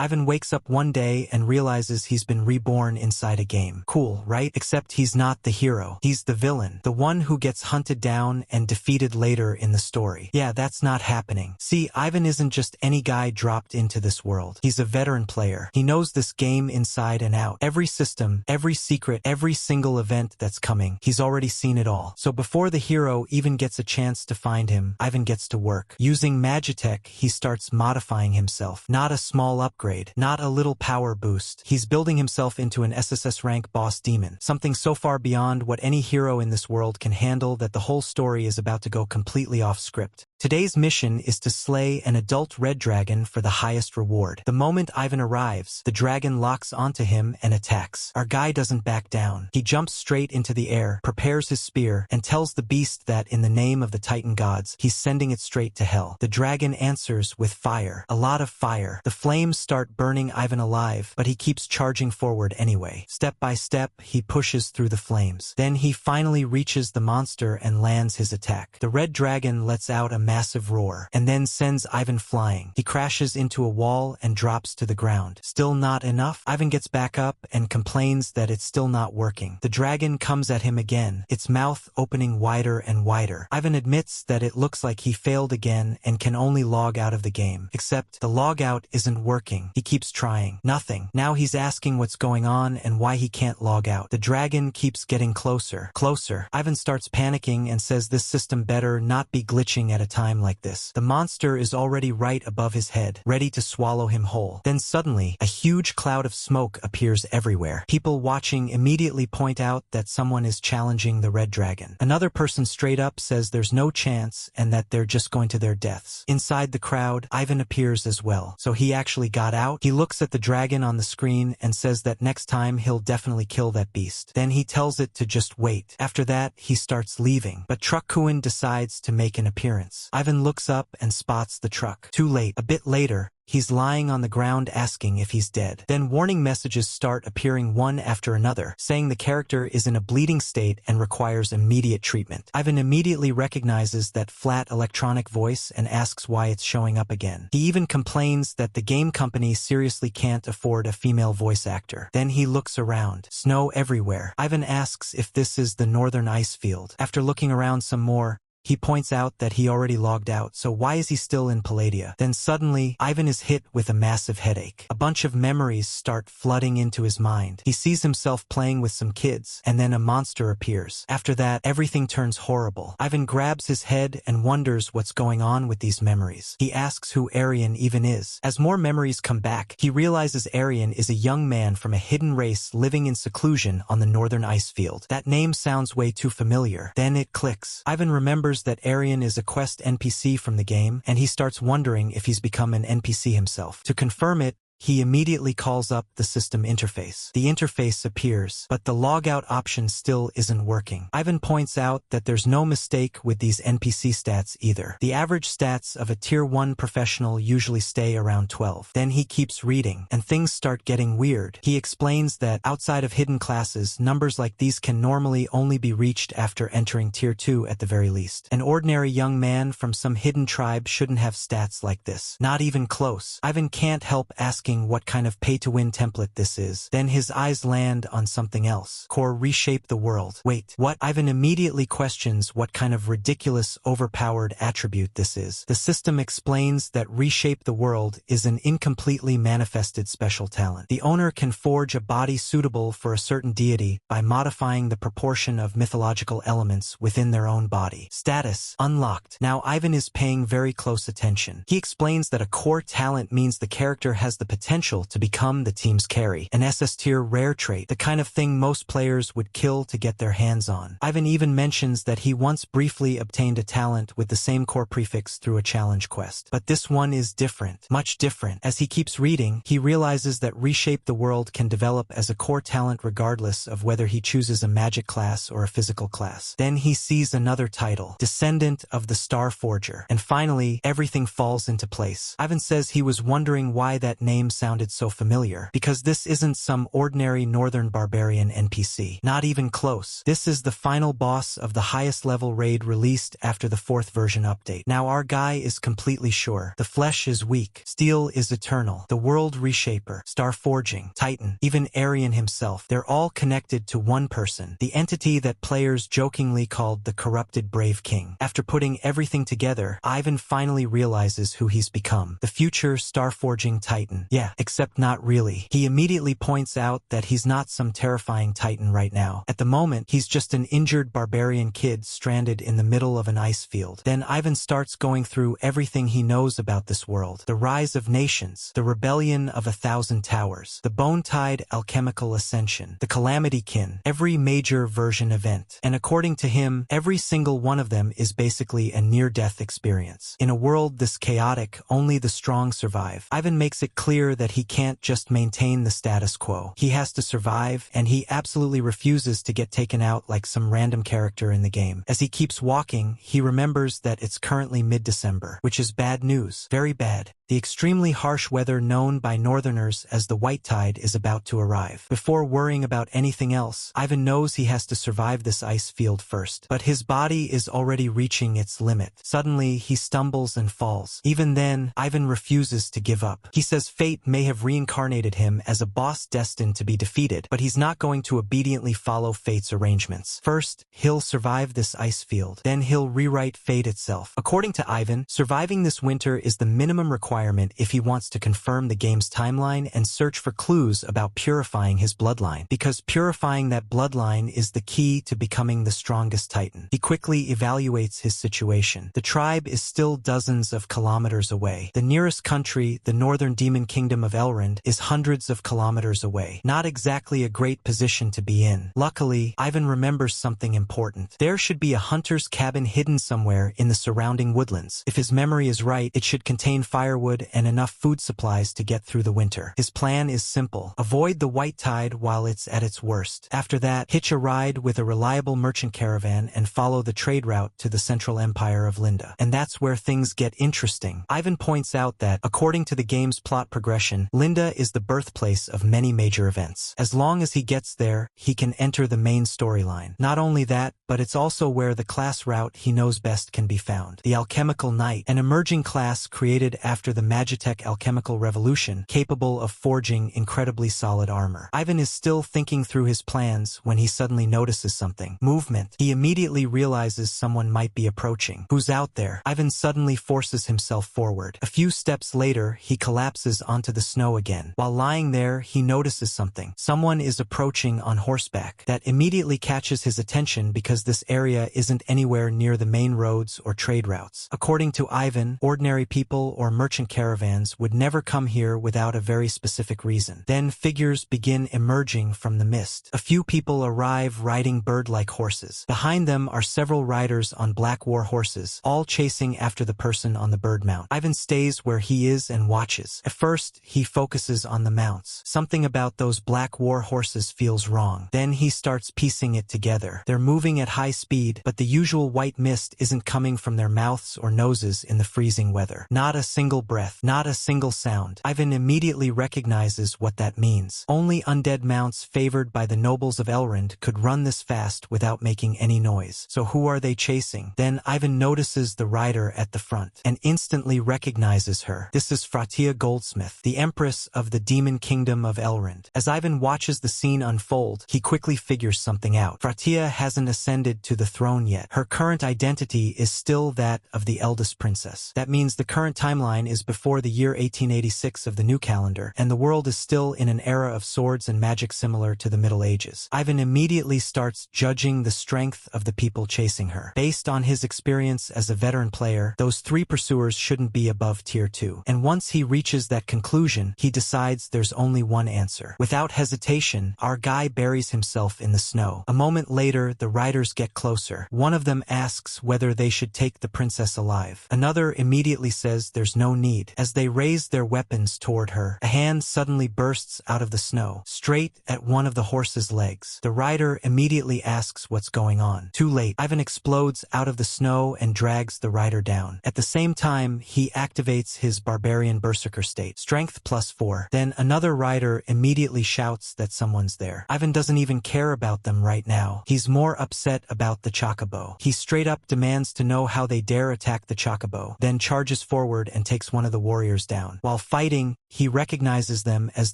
Ivan wakes up one day and realizes he's been reborn inside a game. Cool, right? Except he's not the hero. He's the villain. The one who gets hunted down and defeated later in the story. Yeah, that's not happening. See, Ivan isn't just any guy dropped into this world. He's a veteran player. He knows this game inside and out. Every system, every secret, every single event that's coming. He's already seen it all. So before the hero even gets a chance to find him, Ivan gets to work. Using Magitech, he starts modifying himself. Not a small upgrade. Not a little power boost. He's building himself into an SSS rank boss demon. Something so far beyond what any hero in this world can handle that the whole story is about to go completely off script. Today's mission is to slay an adult red dragon for the highest reward. The moment Ivan arrives, the dragon locks onto him and attacks. Our guy doesn't back down. He jumps straight into the air, prepares his spear, and tells the beast that in the name of the Titan gods, he's sending it straight to hell. The dragon answers with fire. A lot of fire. The flames start burning Ivan alive, but he keeps charging forward anyway. Step by step, he pushes through the flames. Then he finally reaches the monster and lands his attack. The red dragon lets out a massive roar, and then sends Ivan flying. He crashes into a wall and drops to the ground. Still not enough? Ivan gets back up and complains that it's still not working. The dragon comes at him again, its mouth opening wider and wider. Ivan admits that it looks like he failed again and can only log out of the game. Except the logout isn't working. He keeps trying. Nothing. Now he's asking what's going on and why he can't log out. The dragon keeps getting closer. Closer. Ivan starts panicking and says this system better not be glitching at a time like this. The monster is already right above his head, ready to swallow him whole. Then suddenly, a huge cloud of smoke appears everywhere. People watching immediately point out that someone is challenging the red dragon. Another person straight up says there's no chance and that they're just going to their deaths. Inside the crowd, Ivan appears as well. So he actually got out. He looks at the dragon on the screen and says that next time he'll definitely kill that beast. Then he tells it to just wait. After that, he starts leaving. But Truck-kun decides to make an appearance. Ivan looks up and spots the truck. Too late. A bit later, he's lying on the ground asking if he's dead. Then warning messages start appearing one after another, saying the character is in a bleeding state and requires immediate treatment. Ivan immediately recognizes that flat electronic voice and asks why it's showing up again. He even complains that the game company seriously can't afford a female voice actor. Then he looks around. Snow everywhere. Ivan asks if this is the northern ice field. After looking around some more, he points out that he already logged out, so why is he still in Palladia? Then suddenly, Ivan is hit with a massive headache. A bunch of memories start flooding into his mind. He sees himself playing with some kids, and then a monster appears. After that, everything turns horrible. Ivan grabs his head and wonders what's going on with these memories. He asks who Aryan even is. As more memories come back, he realizes Aryan is a young man from a hidden race living in seclusion on the northern ice field. That name sounds way too familiar. Then it clicks. Ivan remembers that Aryan is a quest NPC from the game, and he starts wondering if he's become an NPC himself. To confirm it, he immediately calls up the system interface. The interface appears, but the logout option still isn't working. Ivan points out that there's no mistake with these NPC stats either. The average stats of a Tier 1 professional usually stay around 12. Then he keeps reading, and things start getting weird. He explains that outside of hidden classes, numbers like these can normally only be reached after entering Tier 2 at the very least. An ordinary young man from some hidden tribe shouldn't have stats like this. Not even close. Ivan can't help asking what kind of pay-to-win template this is. Then his eyes land on something else. Core reshape the world. Wait, what? Ivan immediately questions what kind of ridiculous, overpowered attribute this is. The system explains that reshape the world is an incompletely manifested special talent. The owner can forge a body suitable for a certain deity by modifying the proportion of mythological elements within their own body. Status unlocked. Now Ivan is paying very close attention. He explains that a core talent means the character has the potential to become the team's carry, an SS tier rare trait, the kind of thing most players would kill to get their hands on. Ivan even mentions that he once briefly obtained a talent with the same core prefix through a challenge quest. But this one is different, much different. As he keeps reading, he realizes that reshape the world can develop as a core talent regardless of whether he chooses a magic class or a physical class. Then he sees another title, Descendant of the Star Forger. And finally, everything falls into place. Ivan says he was wondering why that name name sounded so familiar, because this isn't some ordinary northern barbarian NPC. Not even close. This is the final boss of the highest level raid released after the 4th version update. Now our guy is completely sure. The flesh is weak. Steel is eternal. The world reshaper, star forging, Titan, even Aryan himself, they're all connected to one person, the entity that players jokingly called the corrupted brave king. After putting everything together, Ivan finally realizes who he's become. The future star-forging Titan. Yeah, except not really. He immediately points out that he's not some terrifying Titan right now. At the moment, he's just an injured barbarian kid stranded in the middle of an ice field. Then Ivan starts going through everything he knows about this world. The rise of nations, the rebellion of 1,000 towers, the bone-tied alchemical ascension, the calamity kin, every major version event. And according to him, every single one of them is basically a near-death experience. In a world this chaotic, only the strong survive. Ivan makes it clear that he can't just maintain the status quo. He has to survive, and he absolutely refuses to get taken out like some random character in the game. As he keeps walking, he remembers that it's currently mid-December, which is bad news. Very bad. The extremely harsh weather known by northerners as the white tide is about to arrive. Before worrying about anything else, Ivan knows he has to survive this ice field first. But his body is already reaching its limit. Suddenly, he stumbles and falls. Even then, Ivan refuses to give up. He says fate may have reincarnated him as a boss destined to be defeated, but he's not going to obediently follow fate's arrangements. First, he'll survive this ice field. Then he'll rewrite fate itself. According to Ivan, surviving this winter is the minimum requirement if he wants to confirm the game's timeline and search for clues about purifying his bloodline, because purifying that bloodline is the key to becoming the strongest Titan. He quickly evaluates his situation. The tribe is still dozens of kilometers away. The nearest country, the northern demon kingdom of Elrond, is hundreds of kilometers away. Not exactly a great position to be in. Luckily, Ivan remembers something important. There should be a hunter's cabin hidden somewhere in the surrounding woodlands. If his memory is right, it should contain firewood and enough food supplies to get through the winter. His plan is simple. Avoid the white tide while it's at its worst. After that, hitch a ride with a reliable merchant caravan and follow the trade route to the central empire of Linda. And that's where things get interesting. Ivan points out that, according to the game's plot progression, Linda is the birthplace of many major events. As long as he gets there, he can enter the main storyline. Not only that, but it's also where the class route he knows best can be found. The Alchemical Knight, an emerging class created after the Magitech alchemical revolution, capable of forging incredibly solid armor. Ivan is still thinking through his plans when he suddenly notices something. Movement. He immediately realizes someone might be approaching. Who's out there? Ivan suddenly forces himself forward. A few steps later, he collapses onto the snow again. While lying there, he notices something. Someone is approaching on horseback. That immediately catches his attention because this area isn't anywhere near the main roads or trade routes. According to Ivan, ordinary people or merchant caravans would never come here without a very specific reason. Then figures begin emerging from the mist. A few people arrive riding bird-like horses. Behind them are several riders on black war horses, all chasing after the person on the bird mount. Ivan stays where he is and watches. At first, he focuses on the mounts. Something about those black war horses feels wrong. Then he starts piecing it together. They're moving at high speed, but the usual white mist isn't coming from their mouths or noses in the freezing weather. Not a single breath, not a single sound. Ivan immediately recognizes what that means. Only undead mounts favored by the nobles of Elrond could run this fast without making any noise. So who are they chasing? Then Ivan notices the rider at the front and instantly recognizes her. This is Fratia Goldsmith, the empress of the demon kingdom of Elrond. As Ivan watches the scene unfold, he quickly figures something out. Fratia hasn't ascended to the throne yet. Her current identity is still that of the eldest princess. That means the current timeline is before the year 1886 of the new calendar, and the world is still in an era of swords and magic similar to the Middle Ages. Ivan immediately starts judging the strength of the people chasing her. Based on his experience as a veteran player, those 3 pursuers shouldn't be above tier 2. And once he reaches that conclusion, he decides there's only one answer. Without hesitation, our guy buries himself in the snow. A moment later, the riders get closer. One of them asks whether they should take the princess alive. Another immediately says there's no need. As they raise their weapons toward her, a hand suddenly bursts out of the snow, straight at one of the horse's legs. The rider immediately asks what's going on. Too late. Ivan explodes out of the snow and drags the rider down. At the same time, he activates his barbarian berserker state, strength +4. Then another rider immediately shouts that someone's there. Ivan doesn't even care about them right now. He's more upset about the chocobo. He straight up demands to know how they dare attack the chocobo, then charges forward and takes one of the warriors down. While fighting, he recognizes them as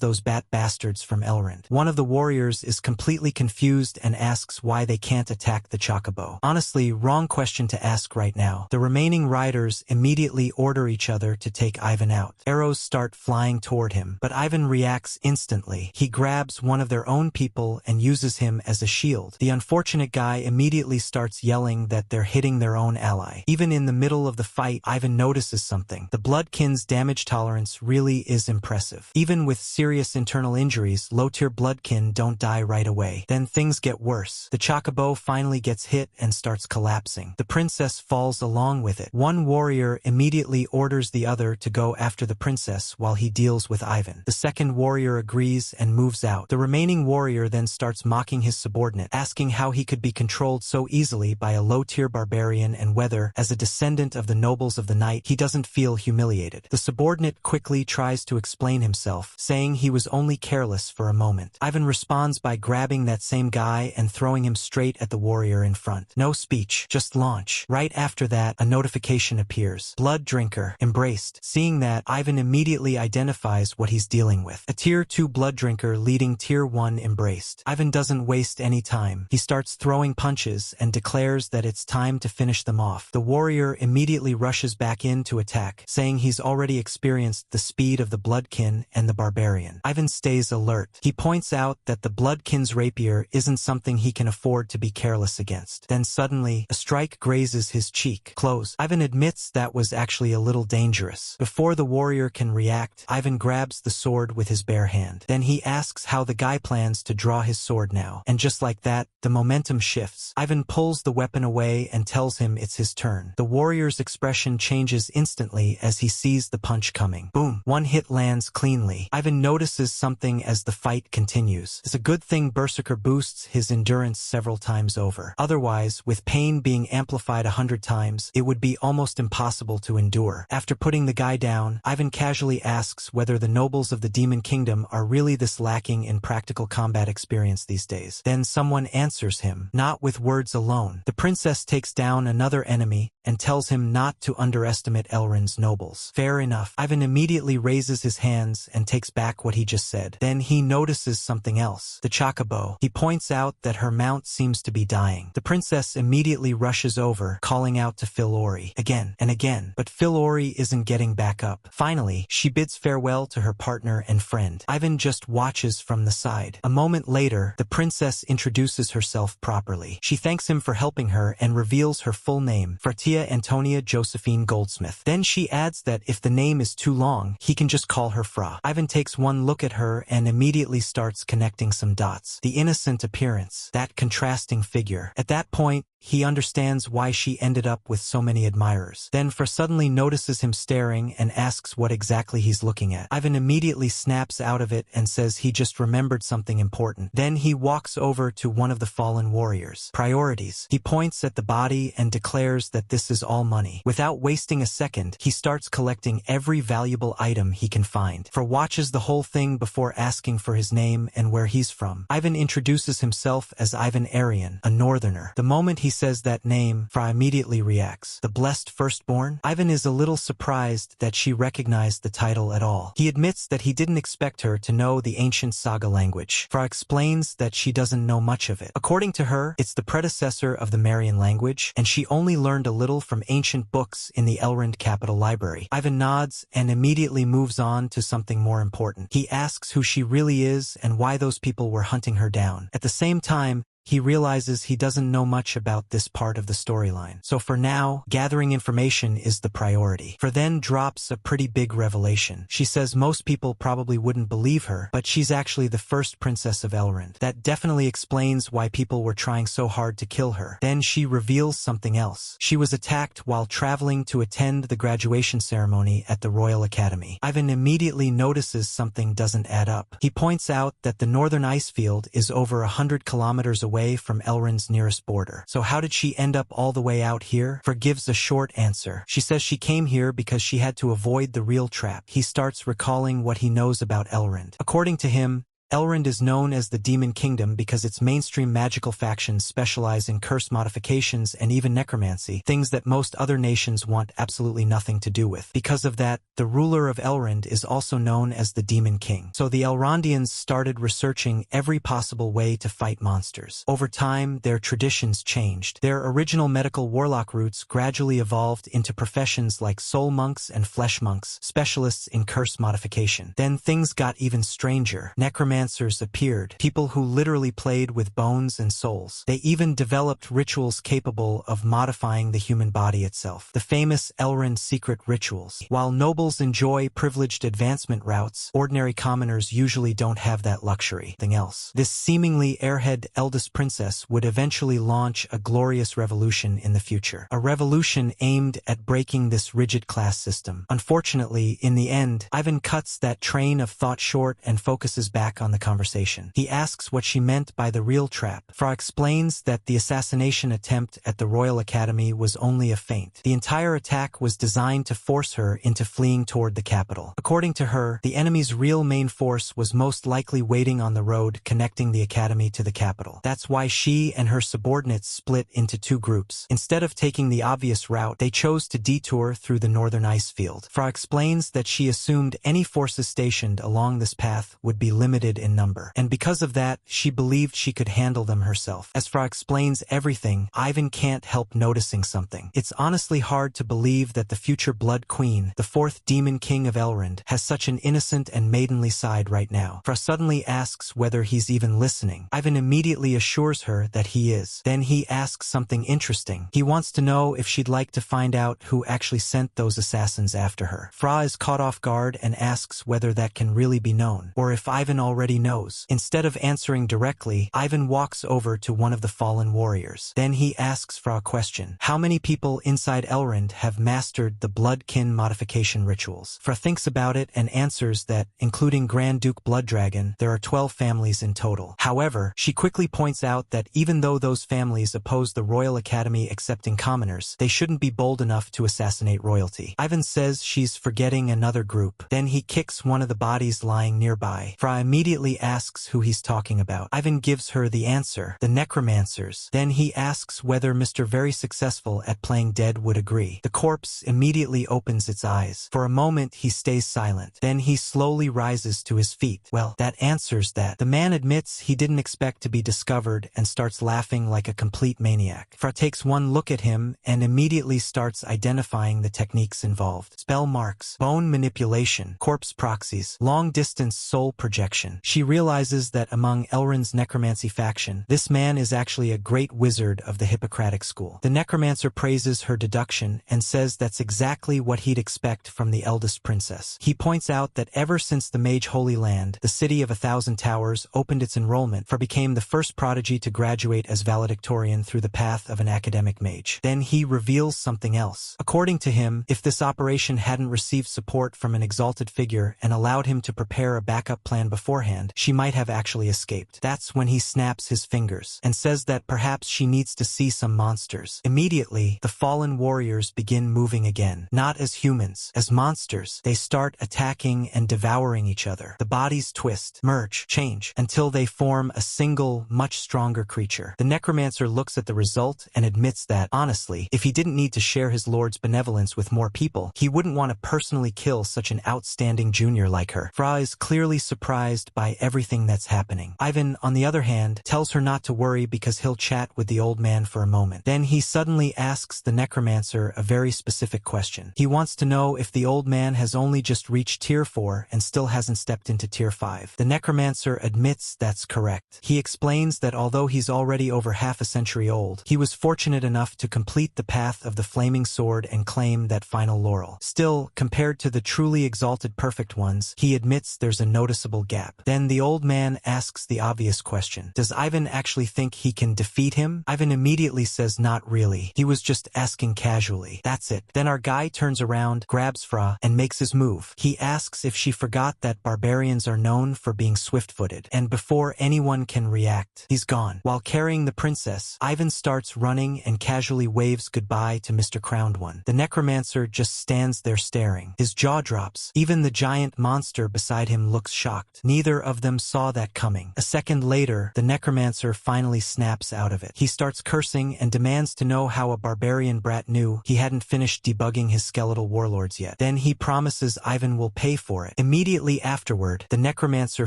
those bat bastards from Elrond. One of the warriors is completely confused and asks why they can't attack the chocobo. Honestly, wrong question to ask right now. The remaining riders immediately order each other to take Ivan out. Arrows start flying toward him, but Ivan reacts instantly. He grabs one of their own people and uses him as a shield. The unfortunate guy immediately starts yelling that they're hitting their own ally. Even in the middle of the fight, Ivan notices something. The Bloodkin's damage tolerance really is impressive. Even with serious internal injuries, low-tier Bloodkin don't die right away. Then things get worse. The chocobo finally gets hit and starts collapsing. The princess falls along with it. One warrior immediately orders the other to go after the princess while he deals with Ivan. The second warrior agrees and moves out. The remaining warrior then starts mocking his subordinate, asking how he could be controlled so easily by a low-tier barbarian and whether, as a descendant of the nobles of the night, he doesn't feel humiliated. The subordinate quickly tries to explain himself, saying he was only careless for a moment. Ivan responds by grabbing that same guy and throwing him straight at the warrior in front. No speech, just launch. Right after that, a notification appears. Blood Drinker, embraced. Seeing that, Ivan immediately identifies what he's dealing with. A Tier 2 Blood Drinker leading Tier 1 embraced. Ivan doesn't waste any time. He starts throwing punches and declares that it's time to finish them off. The warrior immediately rushes back in to attack, saying he's already experienced the speed of the Bloodkin and the Barbarian. Ivan stays alert. He points out that the Bloodkin's rapier isn't something he can afford to be careless against. Then suddenly, a strike grazes his cheek. Close. Ivan admits that was actually a little dangerous. Before the warrior can react, Ivan grabs the sword with his bare hand. Then he asks how the guy plans to draw his sword now. And just like that, the momentum shifts. Ivan pulls the weapon away and tells him it's his turn. The warrior's expression changes instantly as he sees the punch coming. Boom. One hit lands cleanly. Ivan notices something as the fight continues. It's a good thing Berserker boosts his endurance several times over. Otherwise, with pain being amplified 100 times, it would be almost impossible to endure. After putting the guy down, Ivan casually asks whether the nobles of the Demon Kingdom are really this lacking in practical combat experience these days. Then someone answers him, not with words alone. The princess takes down another enemy and tells him not to underestimate Elrond's nobles. Fair enough. Ivan immediately raises his hands and takes back what he just said. Then he notices something else. The chocobo. He points out that her mount seems to be dying. The princess immediately rushes over, calling out to Filori again and again, but Filori isn't getting back up. Finally, she bids farewell to her partner and friend. Ivan just watches from the side. A moment later, the princess introduces herself properly. She thanks him for helping her and reveals her full name, Fratia Antonia Josephine Goldsmith. Then she adds that if the name is too long, he can just call her Fra. Ivan takes one look at her and immediately starts connecting some dots. The innocent appearance, that contrasting figure. At that point, he understands why she ended up with so many admirers. Then Fra suddenly notices him staring and asks what exactly he's looking at. Ivan immediately snaps out of it and says he just remembered something important. Then he walks over to one of the fallen warriors. Priorities. He points at the body and declares that this is all money. Without wasting a second, he starts collecting every valuable item he can find. Fra watches the whole thing before asking for his name and where he's from. Ivan introduces himself as Ivan Aryan, a northerner. The moment he says that name, Fra immediately reacts. The Blessed Firstborn? Ivan is a little surprised that she recognized the title at all. He admits that he didn't expect her to know the ancient saga language. Fra explains that she doesn't know much of it. According to her, it's the predecessor of the Marian language, and she only learned a little from ancient books in the Elrond Capital Library. Ivan nods and immediately moves on to something more important. He asks who she really is and why those people were hunting her down. At the same time, he realizes he doesn't know much about this part of the storyline. So for now, gathering information is the priority. For then drops a pretty big revelation. She says most people probably wouldn't believe her, but she's actually the first princess of Elrond. That definitely explains why people were trying so hard to kill her. Then she reveals something else. She was attacked while traveling to attend the graduation ceremony at the Royal Academy. Ivan immediately notices something doesn't add up. He points out that the northern ice field is over 100 kilometers away away from Elrond's nearest border. So how did she end up all the way out here? Fra gives a short answer. She says she came here because she had to avoid the real trap. He starts recalling what he knows about Elrond. According to him, Elrond is known as the Demon Kingdom because its mainstream magical factions specialize in curse modifications and even necromancy, things that most other nations want absolutely nothing to do with. Because of that, the ruler of Elrond is also known as the Demon King. So the Elrondians started researching every possible way to fight monsters. Over time, their traditions changed. Their original medical warlock roots gradually evolved into professions like soul monks and flesh monks, specialists in curse modification. Then things got even stranger. Necromancers appeared, people who literally played with bones and souls. They even developed rituals capable of modifying the human body itself, the famous Elrond secret rituals. While nobles enjoy privileged advancement routes, ordinary commoners usually don't have that luxury. Nothing else. This seemingly airhead eldest princess would eventually launch a glorious revolution in the future. A revolution aimed at breaking this rigid class system. Unfortunately, in the end, Ivan cuts that train of thought short and focuses back on the conversation. He asks what she meant by the real trap. Fra explains that the assassination attempt at the Royal Academy was only a feint. The entire attack was designed to force her into fleeing toward the capital. According to her, the enemy's real main force was most likely waiting on the road connecting the academy to the capital. That's why she and her subordinates split into two groups. Instead of taking the obvious route, they chose to detour through the northern ice field. Fra explains that she assumed any forces stationed along this path would be limited in number, and because of that, she believed she could handle them herself. As Fra explains everything, Ivan can't help noticing something. It's honestly hard to believe that the future Blood Queen, the fourth Demon King of Elrond, has such an innocent and maidenly side right now. Fra suddenly asks whether he's even listening. Ivan immediately assures her that he is. Then he asks something interesting. He wants to know if she'd like to find out who actually sent those assassins after her. Fra is caught off guard and asks whether that can really be known, or if Ivan already knows. Instead of answering directly, Ivan walks over to one of the fallen warriors. Then he asks Fra a question. How many people inside Elrond have mastered the bloodkin modification rituals? Fra thinks about it and answers that, including Grand Duke Blooddragon, there are 12 families in total. However, she quickly points out that even though those families oppose the Royal Academy accepting commoners, they shouldn't be bold enough to assassinate royalty. Ivan says she's forgetting another group. Then he kicks one of the bodies lying nearby. Fra immediately asks who he's talking about. Ivan gives her the answer, the necromancers. Then he asks whether Mr. Very Successful at playing dead would agree. The corpse immediately opens its eyes. For a moment he stays silent. Then he slowly rises to his feet. Well, that answers that. The man admits he didn't expect to be discovered and starts laughing like a complete maniac. Fra takes one look at him and immediately starts identifying the techniques involved. Spell marks, bone manipulation, corpse proxies, long-distance soul projection. She realizes that among Elrond's necromancy faction, this man is actually a great wizard of the Hippocratic school. The necromancer praises her deduction and says that's exactly what he'd expect from the eldest princess. He points out that ever since the Mage Holy Land, the city of 1,000 Towers, opened its enrollment, Fra became the first prodigy to graduate as valedictorian through the path of an academic mage. Then he reveals something else. According to him, if this operation hadn't received support from an exalted figure and allowed him to prepare a backup plan beforehand, she might have actually escaped. That's when he snaps his fingers and says that perhaps she needs to see some monsters. Immediately, the fallen warriors begin moving again. Not as humans, as monsters. They start attacking and devouring each other. The bodies twist, merge, change, until they form a single, much stronger creature. The necromancer looks at the result and admits that, honestly, if he didn't need to share his lord's benevolence with more people, he wouldn't want to personally kill such an outstanding junior like her. Fra is clearly surprised by everything that's happening. Ivan, on the other hand, tells her not to worry because he'll chat with the old man for a moment. Then he suddenly asks the necromancer a very specific question. He wants to know if the old man has only just reached Tier 4 and still hasn't stepped into Tier 5. The necromancer admits that's correct. He explains that although he's already over half a century old, he was fortunate enough to complete the path of the flaming sword and claim that final laurel. Still, compared to the truly exalted perfect ones, he admits there's a noticeable gap. Then the old man asks the obvious question. Does Ivan actually think he can defeat him? Ivan immediately says not really. He was just asking casually. That's it. Then our guy turns around, grabs Fra, and makes his move. He asks if she forgot that barbarians are known for being swift-footed. And before anyone can react, he's gone. While carrying the princess, Ivan starts running and casually waves goodbye to Mr. Crowned One. The necromancer just stands there staring. His jaw drops. Even the giant monster beside him looks shocked. Neither of them saw that coming. A second later, the necromancer finally snaps out of it. He starts cursing and demands to know how a barbarian brat knew he hadn't finished debugging his skeletal warlords yet. Then he promises Ivan will pay for it. Immediately afterward, the necromancer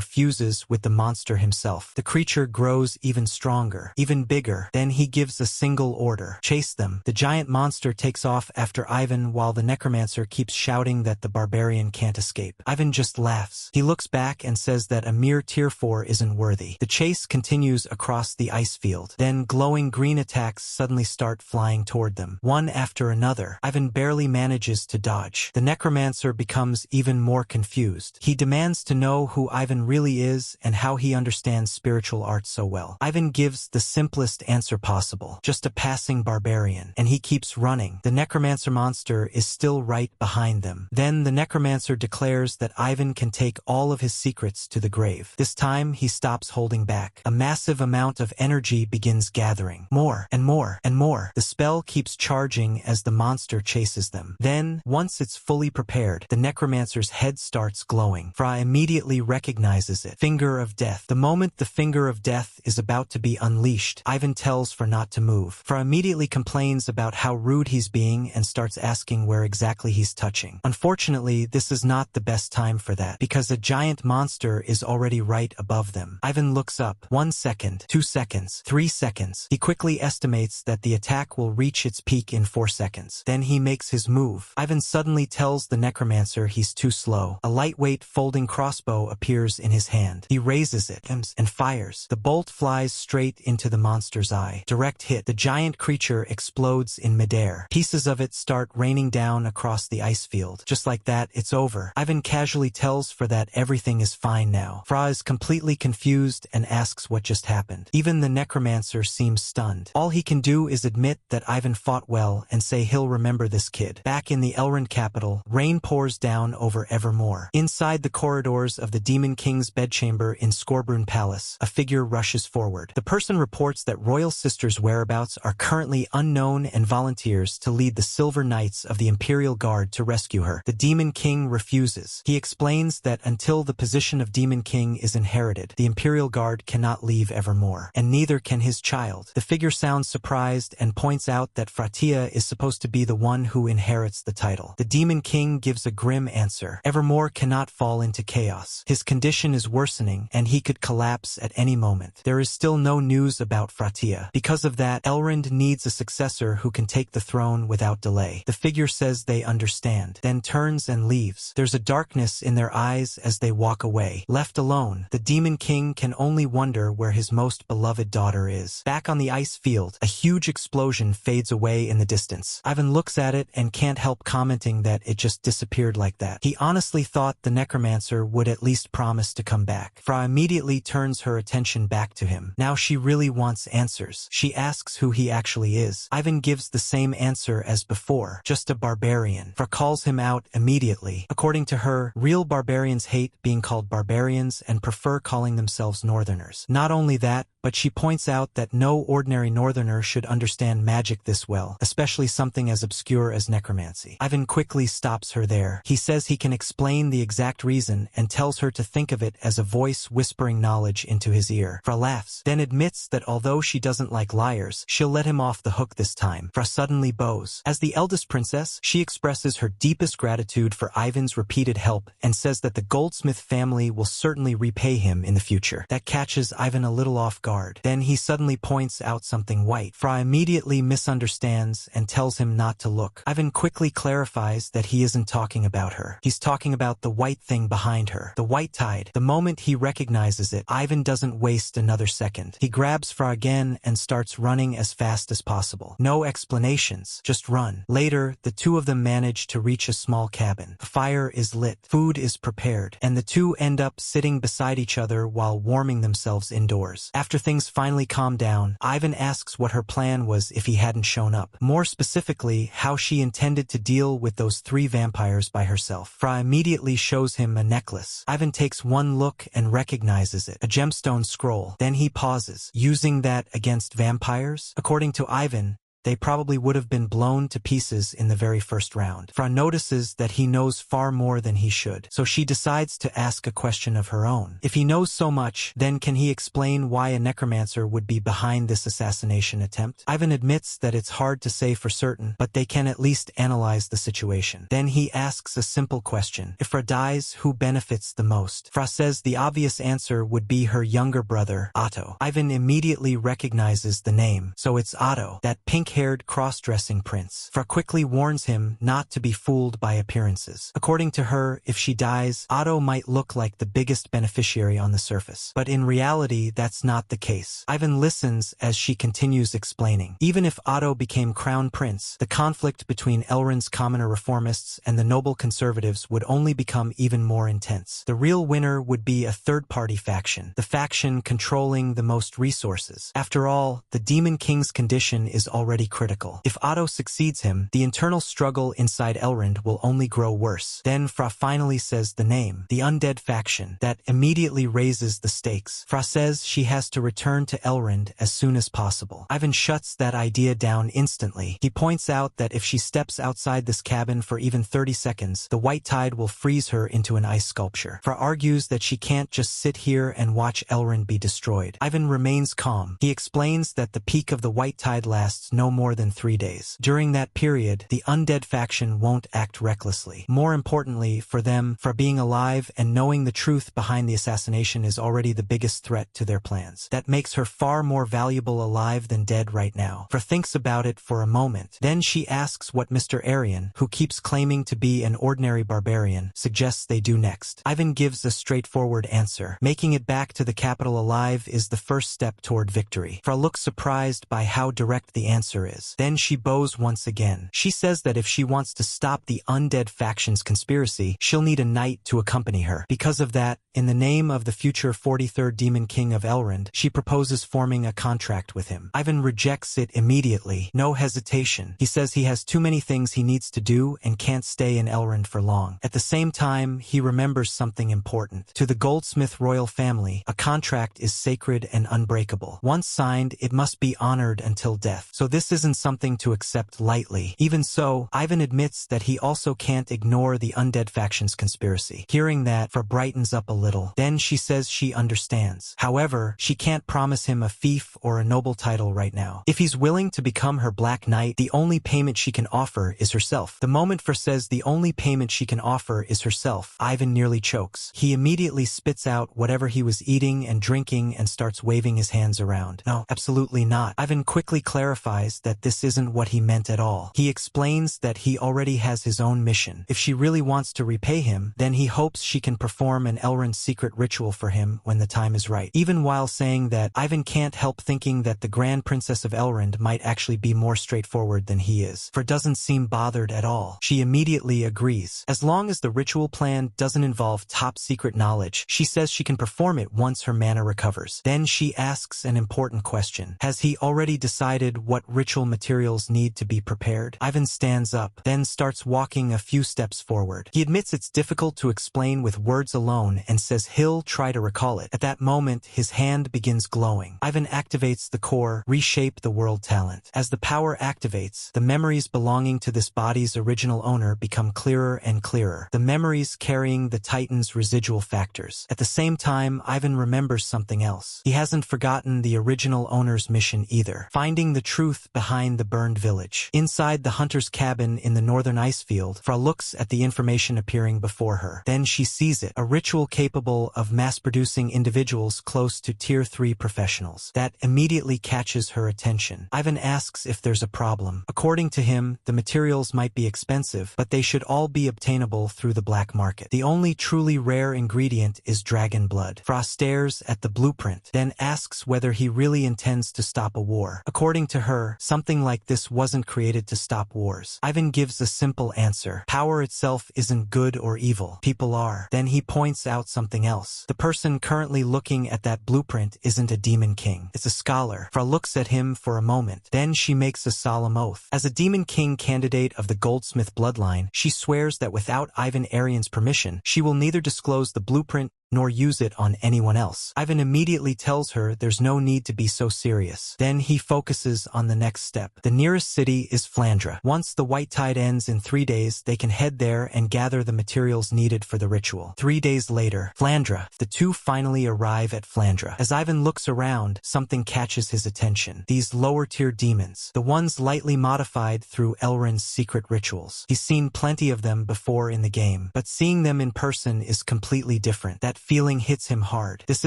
fuses with the monster himself. The creature grows even stronger, even bigger. Then he gives a single order. Chase them. The giant monster takes off after Ivan while the necromancer keeps shouting that the barbarian can't escape. Ivan just laughs. He looks back and says that a mere tier 4 isn't worthy. The chase continues across the ice field. Then glowing green attacks suddenly start flying toward them, one after another. Ivan barely manages to dodge. The necromancer becomes even more confused. He demands to know who Ivan really is and how he understands spiritual art so well. Ivan gives the simplest answer possible, just a passing barbarian, and he keeps running. The necromancer monster is still right behind them. Then the necromancer declares that Ivan can take all of his secrets to the grave. This time he stops holding back. A massive amount of energy begins gathering. More and more and more. The spell keeps charging as the monster chases them. Then, once it's fully prepared, the necromancer's head starts glowing. Fra immediately recognizes it. Finger of Death. The moment the Finger of Death is about to be unleashed, Ivan tells Fra not to move. Fra immediately complains about how rude he's being and starts asking where exactly he's touching. Unfortunately, this is not the best time for that, because a giant monster is already right above them. Ivan looks up. 1 second, 2 seconds, 3 seconds. He quickly estimates that the attack will reach its peak in 4 seconds. Then he makes his move. Ivan suddenly tells the necromancer he's too slow. A lightweight folding crossbow appears in his hand. He raises it and fires. The bolt flies straight into the monster's eye. Direct hit. The giant creature explodes in midair. Pieces of it start raining down across the ice field. Just like that, it's over. Ivan casually tells Fra that everything is fine now. Fra is completely confused and asks what just happened. Even the necromancer seems stunned. All he can do is admit that Ivan fought well and say he'll remember this kid. Back in the Elrond capital, rain pours down over Evermore. Inside the corridors of the Demon King's bedchamber in Scorbrun Palace, a figure rushes forward. The person reports that Royal Sister's whereabouts are currently unknown and volunteers to lead the Silver Knights of the Imperial Guard to rescue her. The Demon King refuses. He explains that until the position of Demon King is inherited, the Imperial Guard cannot leave Evermore, and neither can his child. The figure sounds surprised and points out that Fratia is supposed to be the one who inherits the title. The Demon King gives a grim answer. Evermore cannot fall into chaos. His condition is worsening, and he could collapse at any moment. There is still no news about Fratia. Because of that, Elrond needs a successor who can take the throne without delay. The figure says they understand, then turns and leaves. There's a darkness in their eyes as they walk away. Left alone, the Demon King can only wonder where his most beloved daughter is. Back on the ice field, a huge explosion fades away in the distance. Ivan looks at it and can't help commenting that it just disappeared like that. He honestly thought the necromancer would at least promise to come back. Fra immediately turns her attention back to him. Now she really wants answers. She asks who he actually is. Ivan gives the same answer as before, just a barbarian. Fra calls him out immediately. According to her, real barbarians hate being called barbarians and prefer calling themselves northerners. Not only that, but she points out that no ordinary northerner should understand magic this well, especially something as obscure as necromancy. Ivan quickly stops her there. He says he can explain the exact reason and tells her to think of it as a voice whispering knowledge into his ear. Fra laughs, then admits that although she doesn't like liars, she'll let him off the hook this time. Fra suddenly bows. As the eldest princess, she expresses her deepest gratitude for Ivan's repeated help and says that the Goldsmith family will certainly repay him in the future. That catches Ivan a little off guard. guard. Then he suddenly points out something white. Fra immediately misunderstands and tells him not to look. Ivan quickly clarifies that he isn't talking about her. He's talking about the white thing behind her, the white tide. The moment he recognizes it, Ivan doesn't waste another second. He grabs Fra again and starts running as fast as possible. No explanations, just run. Later, the two of them manage to reach a small cabin. A fire is lit, food is prepared, and the two end up sitting beside each other while warming themselves indoors. After things finally calm down, Ivan asks what her plan was if he hadn't shown up. More specifically, how she intended to deal with those 3 vampires by herself. Fra immediately shows him a necklace. Ivan takes one look and recognizes it, a gemstone scroll. Then he pauses. Using that against vampires? According to Ivan, they probably would have been blown to pieces in the very first round. Fra notices that he knows far more than he should, so she decides to ask a question of her own. If he knows so much, then can he explain why a necromancer would be behind this assassination attempt? Ivan admits that it's hard to say for certain, but they can at least analyze the situation. Then he asks a simple question. If Fra dies, who benefits the most? Fra says the obvious answer would be her younger brother, Otto. Ivan immediately recognizes the name, so it's Otto, that pink-haired cross-dressing prince. Fra quickly warns him not to be fooled by appearances. According to her, if she dies, Otto might look like the biggest beneficiary on the surface. But in reality, that's not the case. Ivan listens as she continues explaining. Even if Otto became crown prince, the conflict between Elrond's commoner reformists and the noble conservatives would only become even more intense. The real winner would be a third-party faction, the faction controlling the most resources. After all, the Demon King's condition is already critical. If Otto succeeds him, the internal struggle inside Elrond will only grow worse. Then Fra finally says the name, the undead faction. That immediately raises the stakes. Fra says she has to return to Elrond as soon as possible. Ivan shuts that idea down instantly. He points out that if she steps outside this cabin for even 30 seconds, the white tide will freeze her into an ice sculpture. Fra argues that she can't just sit here and watch Elrond be destroyed. Ivan remains calm. He explains that the peak of the white tide lasts no more than 3 days. During that period, the undead faction won't act recklessly. More importantly, for them, Fra being alive and knowing the truth behind the assassination is already the biggest threat to their plans. That makes her far more valuable alive than dead right now. Fra thinks about it for a moment. Then she asks what Mr. Arian, who keeps claiming to be an ordinary barbarian, suggests they do next. Ivan gives a straightforward answer. Making it back to the capital alive is the first step toward victory. Fra looks surprised by how direct the answer is. Then she bows once again. She says that if she wants to stop the undead faction's conspiracy, she'll need a knight to accompany her. Because of that, in the name of the future 43rd Demon King of Elrond, she proposes forming a contract with him. Ivan rejects it immediately, no hesitation. He says he has too many things he needs to do and can't stay in Elrond for long. At the same time, he remembers something important. To the Goldsmith royal family, a contract is sacred and unbreakable. Once signed, it must be honored until death. So this isn't something to accept lightly. Even so, Ivan admits that he also can't ignore the undead faction's conspiracy. Hearing that, Fra brightens up a little. Then she says she understands. However, she can't promise him a fief or a noble title right now. If he's willing to become her Black Knight, the only payment she can offer is herself. The moment Fra says the only payment she can offer is herself, Ivan nearly chokes. He immediately spits out whatever he was eating and drinking and starts waving his hands around. No, absolutely not. Ivan quickly clarifies that this isn't what he meant at all. He explains that he already has his own mission. If she really wants to repay him, then he hopes she can perform an Elrond secret ritual for him when the time is right. Even while saying that, Ivan can't help thinking that the Grand Princess of Elrond might actually be more straightforward than he is. Fra doesn't seem bothered at all. She immediately agrees. As long as the ritual plan doesn't involve top secret knowledge, she says she can perform it once her mana recovers. Then she asks an important question. Has he already decided what ritual materials need to be prepared? Ivan stands up, then starts walking a few steps forward. He admits it's difficult to explain with words alone and says he'll try to recall it. At that moment, his hand begins glowing. Ivan activates the core, reshape the world talent. As the power activates, the memories belonging to this body's original owner become clearer and clearer. The memories carrying the Titan's residual factors. At the same time, Ivan remembers something else. He hasn't forgotten the original owner's mission either. Finding the truth behind the burned village. Inside the hunter's cabin in the northern ice field, Fra looks at the information appearing before her. Then she sees it, a ritual capable of mass-producing individuals close to Tier 3 professionals. That immediately catches her attention. Ivan asks if there's a problem. According to him, the materials might be expensive, but they should all be obtainable through the black market. The only truly rare ingredient is dragon blood. Fra stares at the blueprint, then asks whether he really intends to stop a war. According to her, something like this wasn't created to stop wars. Ivan gives a simple answer. Power itself isn't good or evil. People are. Then he points out something else. The person currently looking at that blueprint isn't a demon king. It's a scholar. Fra looks at him for a moment. Then she makes a solemn oath. As a demon king candidate of the goldsmith bloodline, she swears that without Ivan Arian's permission, she will neither disclose the blueprint nor use it on anyone else. Ivan immediately tells her there's no need to be so serious. Then he focuses on the next step. The nearest city is Flandre. Once the white tide ends in 3 days, they can head there and gather the materials needed for the ritual. 3 days later, Flandre. The two finally arrive at Flandre. As Ivan looks around, something catches his attention. These lower-tier demons, the ones lightly modified through Elrond's secret rituals. He's seen plenty of them before in the game, but seeing them in person is completely different. That feeling hits him hard. This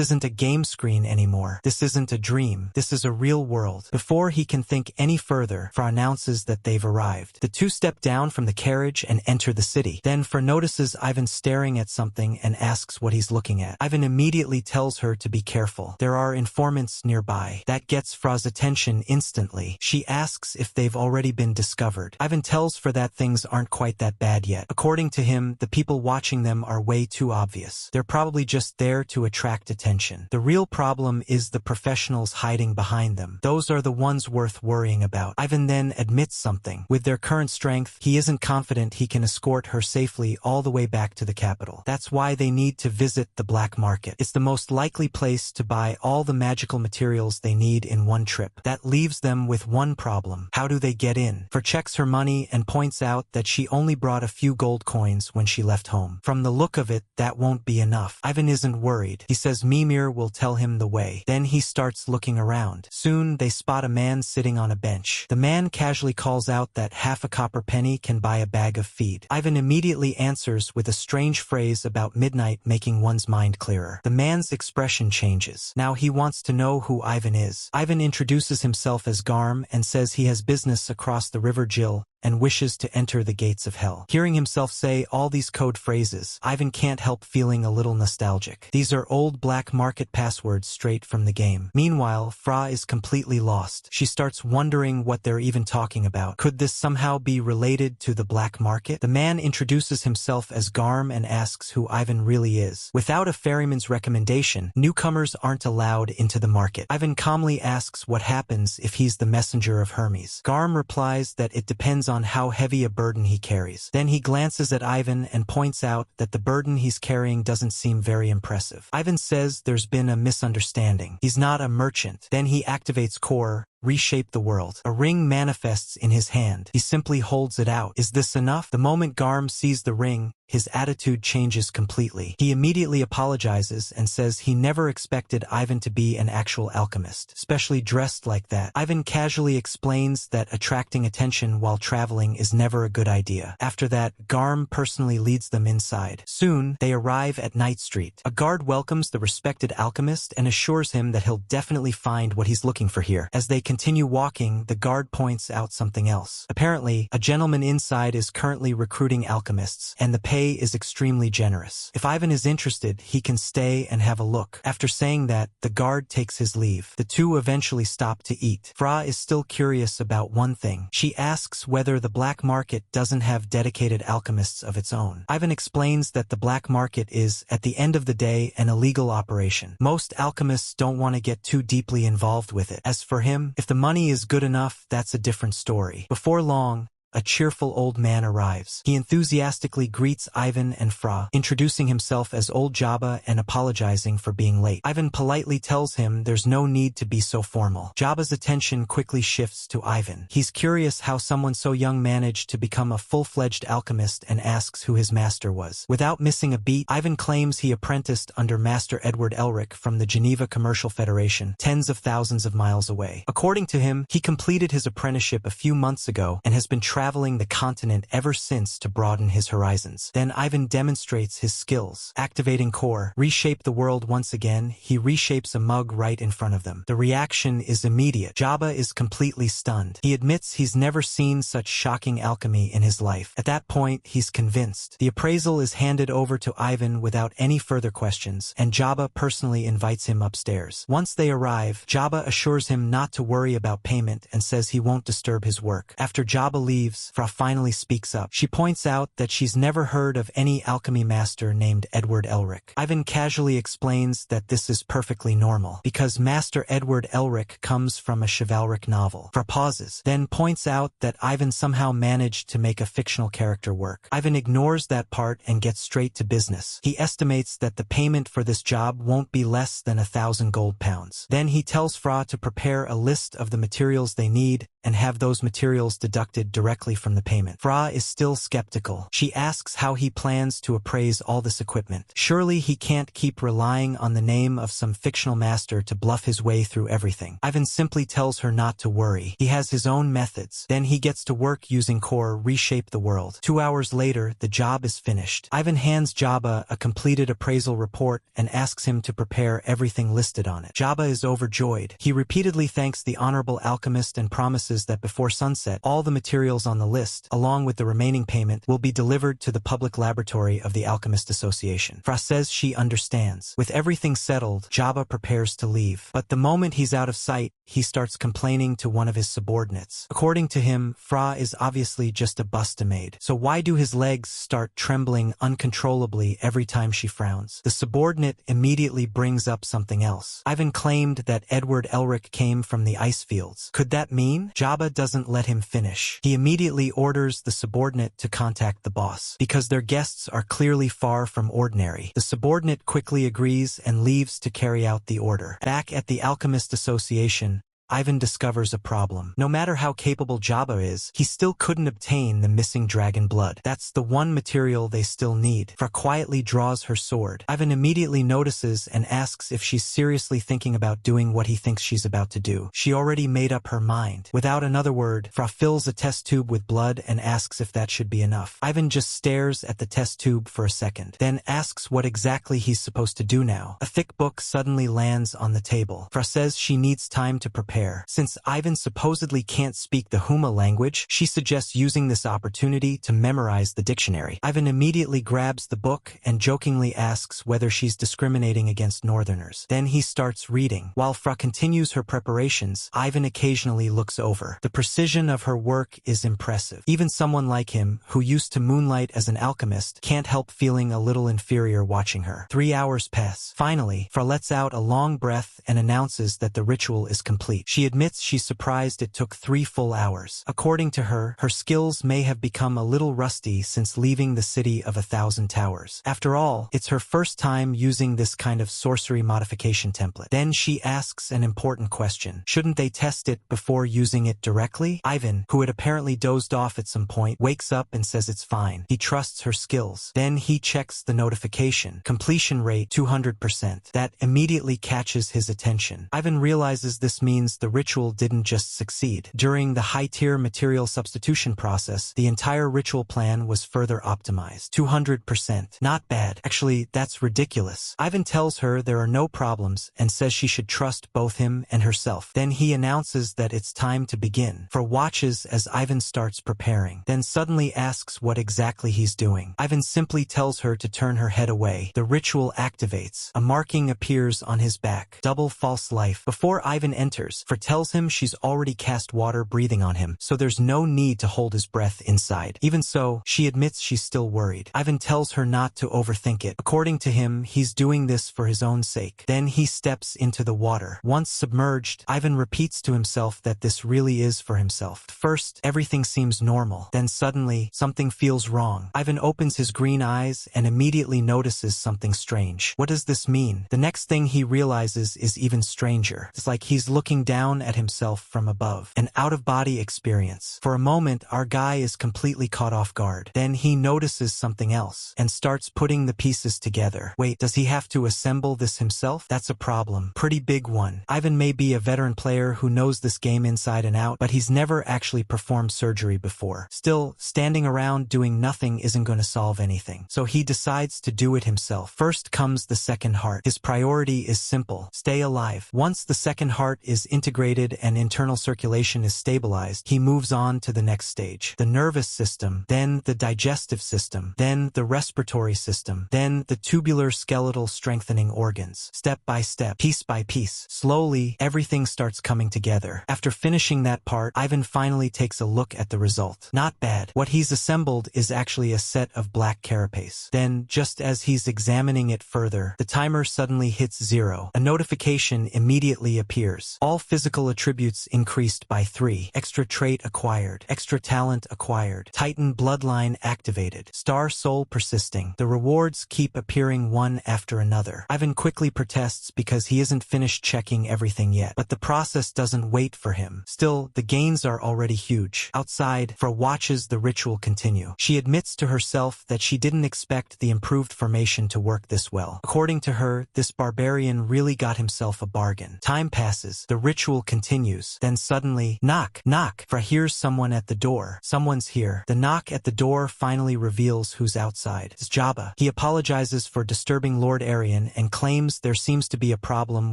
isn't a game screen anymore. This isn't a dream. This is a real world. Before he can think any further, Fra announces that they've arrived. The two step down from the carriage and enter the city. Then Fra notices Ivan staring at something and asks what he's looking at. Ivan immediately tells her to be careful. There are informants nearby. That gets Fra's attention instantly. She asks if they've already been discovered. Ivan tells Fra that things aren't quite that bad yet. According to him, the people watching them are way too obvious. They're probably just there to attract attention. The real problem is the professionals hiding behind them. Those are the ones worth worrying about. Ivan then admits something. With their current strength, he isn't confident he can escort her safely all the way back to the capital. That's why they need to visit the black market. It's the most likely place to buy all the magical materials they need in one trip. That leaves them with one problem. How do they get in? Fra checks her money and points out that she only brought a few gold coins when she left home. From the look of it, that won't be enough. Ivan isn't worried. He says Mimir will tell him the way. Then he starts looking around. Soon they spot a man sitting on a bench. The man casually calls out that half a copper penny can buy a bag of feed. Ivan immediately answers with a strange phrase about midnight making one's mind clearer. The man's expression changes. Now he wants to know who Ivan is. Ivan introduces himself as Garm and says he has business across the River Jill and wishes to enter the gates of hell. Hearing himself say all these code phrases, Ivan can't help feeling a little nostalgic. These are old black market passwords straight from the game. Meanwhile, Fra is completely lost. She starts wondering what they're even talking about. Could this somehow be related to the black market? The man introduces himself as Garm and asks who Ivan really is. Without a ferryman's recommendation, newcomers aren't allowed into the market. Ivan calmly asks what happens if he's the messenger of Hermes. Garm replies that it depends on how heavy a burden he carries. Then he glances at Ivan and points out that the burden he's carrying doesn't seem very impressive. Ivan says there's been a misunderstanding. He's not a merchant. Then he activates Core, reshape the world. A ring manifests in his hand. He simply holds it out. Is this enough? The moment Garm sees the ring, his attitude changes completely. He immediately apologizes and says he never expected Ivan to be an actual alchemist, especially dressed like that. Ivan casually explains that attracting attention while traveling is never a good idea. After that, Garm personally leads them inside. Soon, they arrive at Night Street. A guard welcomes the respected alchemist and assures him that he'll definitely find what he's looking for here. As they continue walking, the guard points out something else. Apparently, a gentleman inside is currently recruiting alchemists, and the pay is extremely generous. If Ivan is interested, he can stay and have a look. After saying that, the guard takes his leave. The two eventually stop to eat. Fra is still curious about one thing. She asks whether the black market doesn't have dedicated alchemists of its own. Ivan explains that the black market is, at the end of the day, an illegal operation. Most alchemists don't want to get too deeply involved with it. As for him, if the money is good enough, that's a different story. Before long, a cheerful old man arrives. He enthusiastically greets Ivan and Fra, introducing himself as Old Jabba and apologizing for being late. Ivan politely tells him there's no need to be so formal. Jabba's attention quickly shifts to Ivan. He's curious how someone so young managed to become a full-fledged alchemist and asks who his master was. Without missing a beat, Ivan claims he apprenticed under Master Edward Elric from the Geneva Commercial Federation, tens of thousands of miles away. According to him, he completed his apprenticeship a few months ago and has been traveling the continent ever since to broaden his horizons. Then Ivan demonstrates his skills. Activating core, reshape the world once again, he reshapes a mug right in front of them. The reaction is immediate. Jabba is completely stunned. He admits he's never seen such shocking alchemy in his life. At that point, he's convinced. The appraisal is handed over to Ivan without any further questions, and Jabba personally invites him upstairs. Once they arrive, Jabba assures him not to worry about payment and says he won't disturb his work. After Jabba leaves, Fra finally speaks up. She points out that she's never heard of any alchemy master named Edward Elric. Ivan casually explains that this is perfectly normal, because Master Edward Elric comes from a chivalric novel. Fra pauses, then points out that Ivan somehow managed to make a fictional character work. Ivan ignores that part and gets straight to business. He estimates that the payment for this job won't be less than 1,000 gold pounds. Then he tells Fra to prepare a list of the materials they need and have those materials deducted directly from the payment. Fra is still skeptical. She asks how he plans to appraise all this equipment. Surely he can't keep relying on the name of some fictional master to bluff his way through everything. Ivan simply tells her not to worry. He has his own methods. Then he gets to work using core reshape the world. 2 hours later, the job is finished. Ivan hands Jabba a completed appraisal report and asks him to prepare everything listed on it. Jabba is overjoyed. He repeatedly thanks the honorable alchemist and promises that before sunset, all the materials on the list, along with the remaining payment, will be delivered to the public laboratory of the Alchemist Association. Fra says she understands. With everything settled, Jabba prepares to leave. But the moment he's out of sight, he starts complaining to one of his subordinates. According to him, Fra is obviously just a bust-a-maid. So why do his legs start trembling uncontrollably every time she frowns? The subordinate immediately brings up something else. Ivan claimed that Edward Elric came from the ice fields. Could that mean? Jabba doesn't let him finish. He immediately orders the subordinate to contact the boss. Because their guests are clearly far from ordinary, the subordinate quickly agrees and leaves to carry out the order. Back at the Alchemist Association, Ivan discovers a problem. No matter how capable Jabba is, he still couldn't obtain the missing dragon blood. That's the one material they still need. Fra quietly draws her sword. Ivan immediately notices and asks if she's seriously thinking about doing what he thinks she's about to do. She already made up her mind. Without another word, Fra fills a test tube with blood and asks if that should be enough. Ivan just stares at the test tube for a second, then asks what exactly he's supposed to do now. A thick book suddenly lands on the table. Fra says she needs time to prepare. Since Ivan supposedly can't speak the Huma language, she suggests using this opportunity to memorize the dictionary. Ivan immediately grabs the book and jokingly asks whether she's discriminating against Northerners. Then he starts reading. While Fra continues her preparations, Ivan occasionally looks over. The precision of her work is impressive. Even someone like him, who used to moonlight as an alchemist, can't help feeling a little inferior watching her. 3 hours pass. Finally, Fra lets out a long breath and announces that the ritual is complete. She admits she's surprised it took 3 full hours. According to her, her skills may have become a little rusty since leaving the city of 1,000 towers. After all, it's her first time using this kind of sorcery modification template. Then she asks an important question. Shouldn't they test it before using it directly? Ivan, who had apparently dozed off at some point, wakes up and says it's fine. He trusts her skills. Then he checks the notification. Completion rate 200%. That immediately catches his attention. Ivan realizes this means the ritual didn't just succeed. During the high-tier material substitution process, the entire ritual plan was further optimized. 200%. Not bad. Actually, that's ridiculous. Ivan tells her there are no problems and says she should trust both him and herself. Then he announces that it's time to begin. Fra watches as Ivan starts preparing, then suddenly asks what exactly he's doing. Ivan simply tells her to turn her head away. The ritual activates. A marking appears on his back. Double false life. Before Ivan enters, for tells him she's already cast water breathing on him, so there's no need to hold his breath inside. Even so, she admits she's still worried. Ivan tells her not to overthink it. According to him, he's doing this for his own sake. Then he steps into the water. Once submerged, Ivan repeats to himself that this really is for himself. First, everything seems normal. Then suddenly, something feels wrong. Ivan opens his green eyes and immediately notices something strange. What does this mean? The next thing he realizes is even stranger. It's like he's looking down at himself from above. An out-of-body experience. For a moment, our guy is completely caught off guard. Then he notices something else and starts putting the pieces together. Wait, does he have to assemble this himself? That's a problem. Pretty big one. Ivan may be a veteran player who knows this game inside and out, but he's never actually performed surgery before. Still, standing around doing nothing isn't going to solve anything. So he decides to do it himself. First comes the second heart. His priority is simple: stay alive. Once the second heart is integrated and internal circulation is stabilized, he moves on to the next stage. The nervous system, then the digestive system, then the respiratory system, then the tubular skeletal strengthening organs. Step by step, piece by piece, slowly, everything starts coming together. After finishing that part, Ivan finally takes a look at the result. Not bad. What he's assembled is actually a set of black carapace. Then, just as he's examining it further, the timer suddenly hits 0. A notification immediately appears. All physical attributes increased by 3. Extra trait acquired. Extra talent acquired. Titan bloodline activated. Star soul persisting. The rewards keep appearing one after another. Ivan quickly protests because he isn't finished checking everything yet, but the process doesn't wait for him. Still, the gains are already huge. Outside, Fra watches the ritual continue. She admits to herself that she didn't expect the improved formation to work this well. According to her, this barbarian really got himself a bargain. Time passes. The ritual continues. Then suddenly, knock, knock. Fra hears someone at the door. Someone's here. The knock at the door finally reveals who's outside. It's Jabba. He apologizes for disturbing Lord Arian and claims there seems to be a problem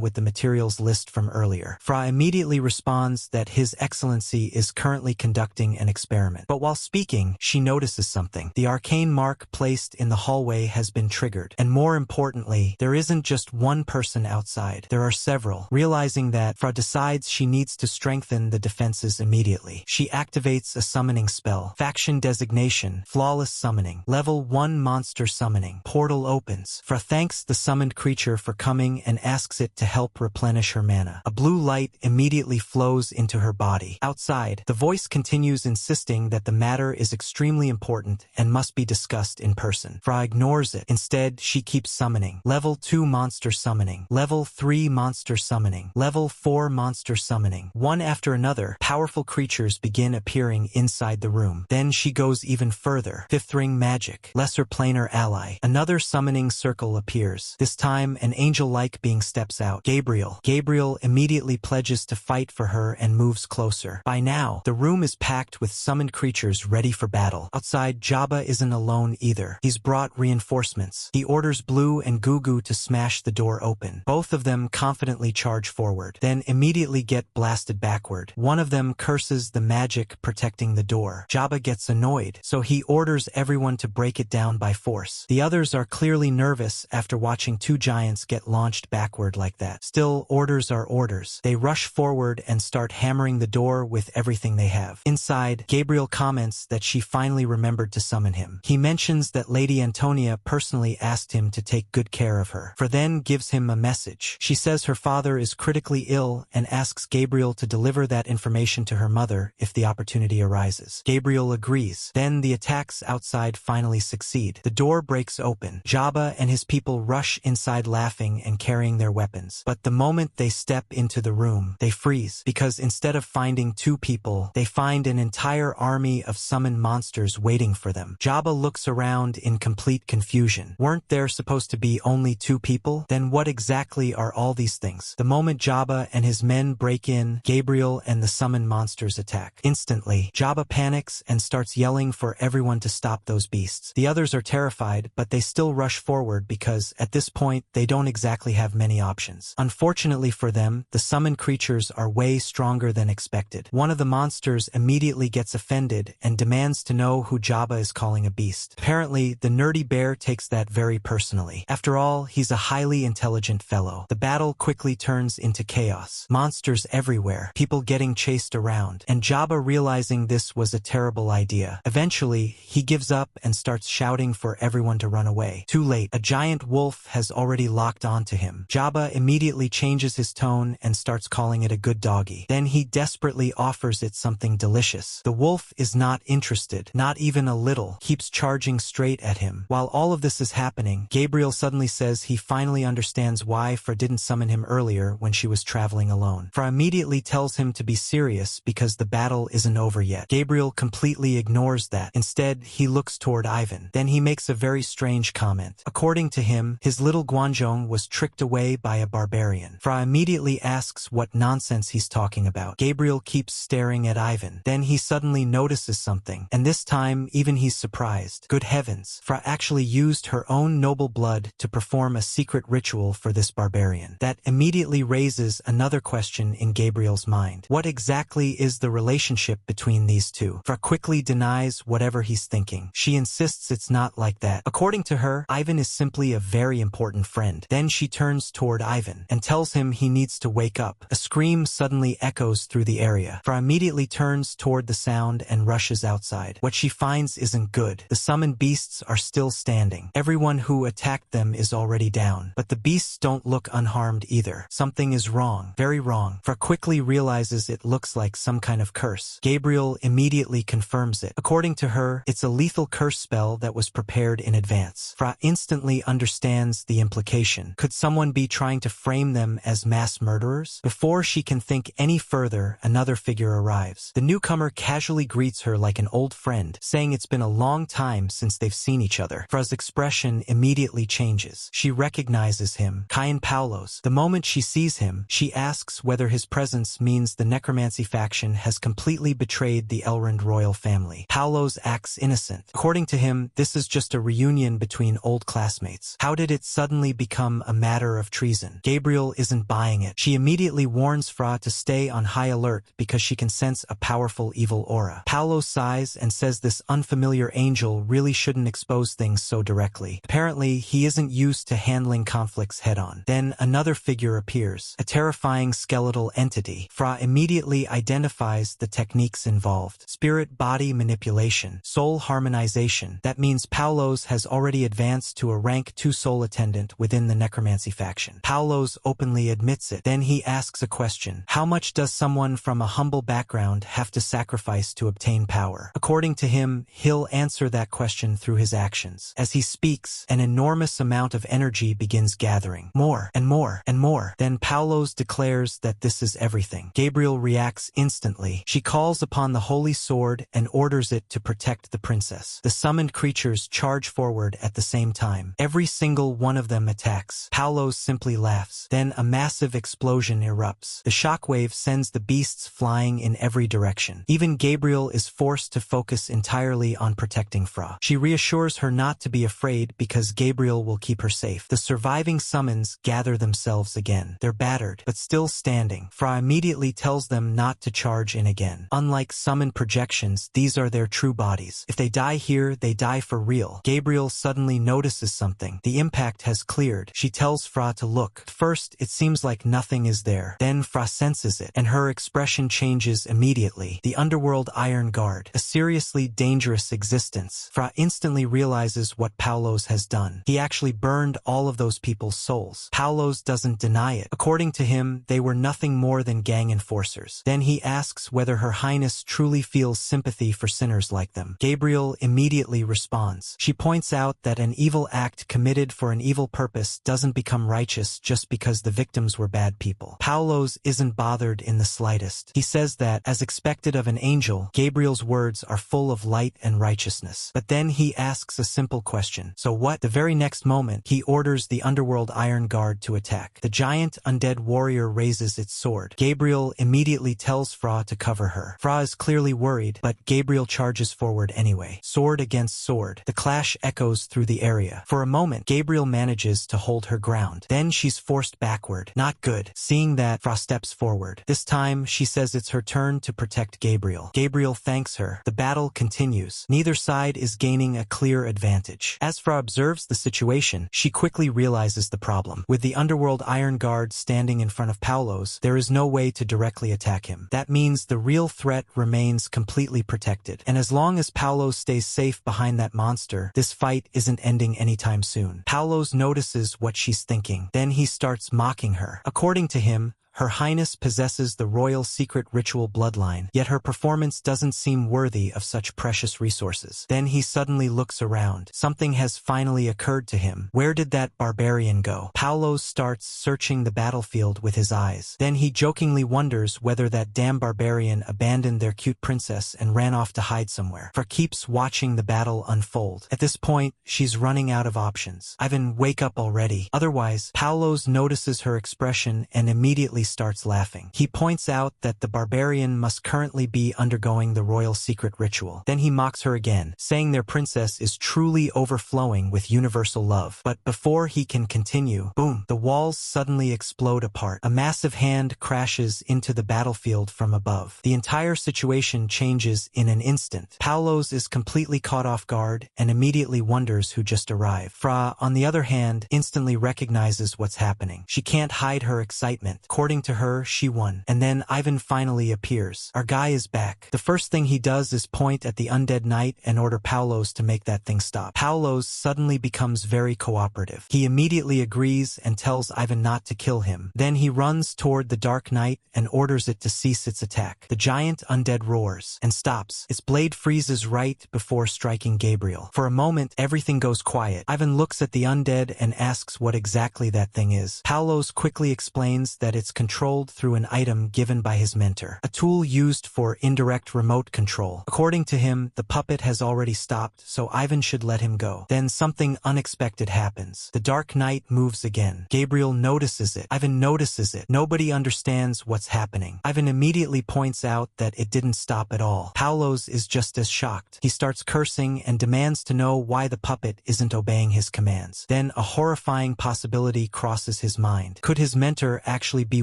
with the materials list from earlier. Fra immediately responds that His Excellency is currently conducting an experiment. But while speaking, she notices something. The arcane mark placed in the hallway has been triggered. And more importantly, there isn't just one person outside. There are several. Realizing that, Fra decides she needs to strengthen the defenses immediately. She activates a summoning spell. Faction designation, flawless summoning. Level 1 monster summoning. Portal opens. Fra thanks the summoned creature for coming and asks it to help replenish her mana. A blue light immediately flows into her body. Outside, the voice continues insisting that the matter is extremely important and must be discussed in person. Fra ignores it. Instead, she keeps summoning. Level 2 monster summoning. Level 3 monster summoning. Level 4 monster summoning. One after another, powerful creatures begin appearing inside the room. Then she goes even further. Fifth ring magic. Lesser planar ally. Another summoning circle appears. This time, an angel-like being steps out. Gabriel. Gabriel immediately pledges to fight for her and moves closer. By now, the room is packed with summoned creatures ready for battle. Outside, Jabba isn't alone either. He's brought reinforcements. He orders Blue and Gugu to smash the door open. Both of them confidently charge forward, then immediately get blasted backward. One of them curses the magic protecting the door. Jabba gets annoyed, so he orders everyone to break it down by force. The others are clearly nervous after watching two giants get launched backward like that. Still, orders are orders. They rush forward and start hammering the door with everything they have. Inside, Gabriel comments that she finally remembered to summon him. He mentions that Lady Antonia personally asked him to take good care of her. For then gives him a message. She says her father is critically ill and asks Gabriel to deliver that information to her mother if the opportunity arises. Gabriel agrees. Then the attacks outside finally succeed. The door breaks open. Jabba and his people rush inside laughing and carrying their weapons. But the moment they step into the room, they freeze, because instead of finding two people, they find an entire army of summoned monsters waiting for them. Jabba looks around in complete confusion. Weren't there supposed to be only two people? Then what exactly are all these things? The moment Jabba and his men break in, Gabriel and the summoned monsters attack. Instantly, Jabba panics and starts yelling for everyone to stop those beasts. The others are terrified, but they still rush forward because, at this point, they don't exactly have many options. Unfortunately for them, the summoned creatures are way stronger than expected. One of the monsters immediately gets offended and demands to know who Jabba is calling a beast. Apparently, the nerdy bear takes that very personally. After all, he's a highly intelligent fellow. The battle quickly turns into chaos. monsters everywhere, people getting chased around, and Jabba realizing this was a terrible idea. Eventually, he gives up and starts shouting for everyone to run away. Too late, a giant wolf has already locked onto him. Jabba immediately changes his tone and starts calling it a good doggy. Then he desperately offers it something delicious. The wolf is not interested, not even a little, keeps charging straight at him. While all of this is happening, Gabriel suddenly says he finally understands why Fra didn't summon him earlier when she was traveling alone. Fra immediately tells him to be serious because the battle isn't over yet. Gabriel completely ignores that. Instead, he looks toward Ivan. Then he makes a very strange comment. According to him, his little Guanzhong was tricked away by a barbarian. Fra immediately asks what nonsense he's talking about. Gabriel keeps staring at Ivan. Then he suddenly notices something, and this time even he's surprised. Good heavens, Fra actually used her own noble blood to perform a secret ritual for this barbarian. That immediately raises another question in Gabriel's mind. What exactly is the relationship between these two? Fra quickly denies whatever he's thinking. She insists it's not like that. According to her, Ivan is simply a very important friend. Then she turns toward Ivan and tells him he needs to wake up. A scream suddenly echoes through the area. Fra immediately turns toward the sound and rushes outside. What she finds isn't good. The summoned beasts are still standing. Everyone who attacked them is already down, but the beasts don't look unharmed either. Something is wrong, very wrong. Fra quickly realizes it looks like some kind of curse. Gabriel immediately confirms it. According to her, it's a lethal curse spell that was prepared in advance. Fra instantly understands the implication. Could someone be trying to frame them as mass murderers? Before she can think any further, another figure arrives. The newcomer casually greets her like an old friend, saying it's been a long time since they've seen each other. Fra's expression immediately changes. She recognizes him, Cain Paulos. The moment she sees him, she asks whether his presence means the necromancy faction has completely betrayed the Elrond royal family. Paulos acts innocent. According to him, this is just a reunion between old classmates. How did it suddenly become a matter of treason? Gabriel isn't buying it. She immediately warns Fra to stay on high alert because she can sense a powerful evil aura. Paulos sighs and says this unfamiliar angel really shouldn't expose things so directly. Apparently, he isn't used to handling conflicts head-on. Then another figure appears, a terrifying skeletal entity. Fra immediately identifies the techniques involved. Spirit-body manipulation, soul harmonization. That means Paulos has already advanced to a rank 2 soul attendant within the necromancy faction. Paulos openly admits it. Then he asks a question. How much does someone from a humble background have to sacrifice to obtain power? According to him, he'll answer that question through his actions. As he speaks, an enormous amount of energy begins gathering. More and more and more. Then Paulos declares that this is everything. Gabriel reacts instantly. She calls upon the holy sword and orders it to protect the princess. The summoned creatures charge forward at the same time. Every single one of them attacks. Paulos simply laughs. Then a massive explosion erupts. The shockwave sends the beasts flying in every direction. Even Gabriel is forced to focus entirely on protecting Fra. She reassures her not to be afraid because Gabriel will keep her safe. The surviving summons gather themselves again. They're battered, but still standing. Fra immediately tells them not to charge in again. Unlike summoned projections, these are their true bodies. If they die here, they die for real. Gabriel suddenly notices something. The impact has cleared. She tells Fra to look. First, it seems like nothing is there. Then Fra senses it, and her expression changes immediately. The underworld Iron Guard, a seriously dangerous existence. Fra instantly realizes what Paulos has done. He actually burned all of those people's souls. Paulos doesn't deny it. According to him, they were nothing more than gang enforcers. Then he asks whether Her Highness truly feels sympathy for sinners like them. Gabriel immediately responds. She points out that an evil act committed for an evil purpose doesn't become righteous just because the victims were bad people. Paulos isn't bothered in the slightest. He says that, as expected of an angel, Gabriel's words are full of light and righteousness. But then he asks a simple question. So what? The very next moment, he orders the underworld Iron Guard to attack. The giant undead warrior raises its sword. Gabriel immediately tells Fra to cover her. Fra is clearly worried, but Gabriel charges forward anyway. Sword against sword. The clash echoes through the area. For a moment, Gabriel manages to hold her ground. Then she's forced backward. Not good. Seeing that, Fra steps forward. This time, she says it's her turn to protect Gabriel. Gabriel thanks her. The battle continues. Neither side is gaining a clear advantage. As Fra observes the situation, she quickly realizes the problem. With the underworld Iron Guard standing in front of Paulos, Paulos, there is no way to directly attack him. That means the real threat remains completely protected. And as long as Paulos stays safe behind that monster, this fight isn't ending anytime soon. Paulos notices what she's thinking. Then he starts mocking her. According to him, Her Highness possesses the royal secret ritual bloodline, yet her performance doesn't seem worthy of such precious resources. Then he suddenly looks around. Something has finally occurred to him. Where did that barbarian go? Paulos starts searching the battlefield with his eyes. Then he jokingly wonders whether that damn barbarian abandoned their cute princess and ran off to hide somewhere. For keeps watching the battle unfold. At this point, she's running out of options. Ivan, wake up already. Otherwise, Paulos notices her expression and immediately starts laughing. He points out that the barbarian must currently be undergoing the royal secret ritual. Then he mocks her again, saying their princess is truly overflowing with universal love. But before he can continue, boom, the walls suddenly explode apart. A massive hand crashes into the battlefield from above. The entire situation changes in an instant. Paulos is completely caught off guard and immediately wonders who just arrived. Fra, on the other hand, instantly recognizes what's happening. She can't hide her excitement. According to her, she won. And then Ivan finally appears. Our guy is back. The first thing he does is point at the undead knight and order Paulos to make that thing stop. Paulos suddenly becomes very cooperative. He immediately agrees and tells Ivan not to kill him. Then he runs toward the dark knight and orders it to cease its attack. The giant undead roars and stops. Its blade freezes right before striking Gabriel. For a moment, everything goes quiet. Ivan looks at the undead and asks what exactly that thing is. Paulos quickly explains that it's controlled through an item given by his mentor, a tool used for indirect remote control. According to him, the puppet has already stopped, so Ivan should let him go. Then something unexpected happens. The Dark Knight moves again. Gabriel notices it. Ivan notices it. Nobody understands what's happening. Ivan immediately points out that it didn't stop at all. Paulos is just as shocked. He starts cursing and demands to know why the puppet isn't obeying his commands. Then a horrifying possibility crosses his mind. Could his mentor actually be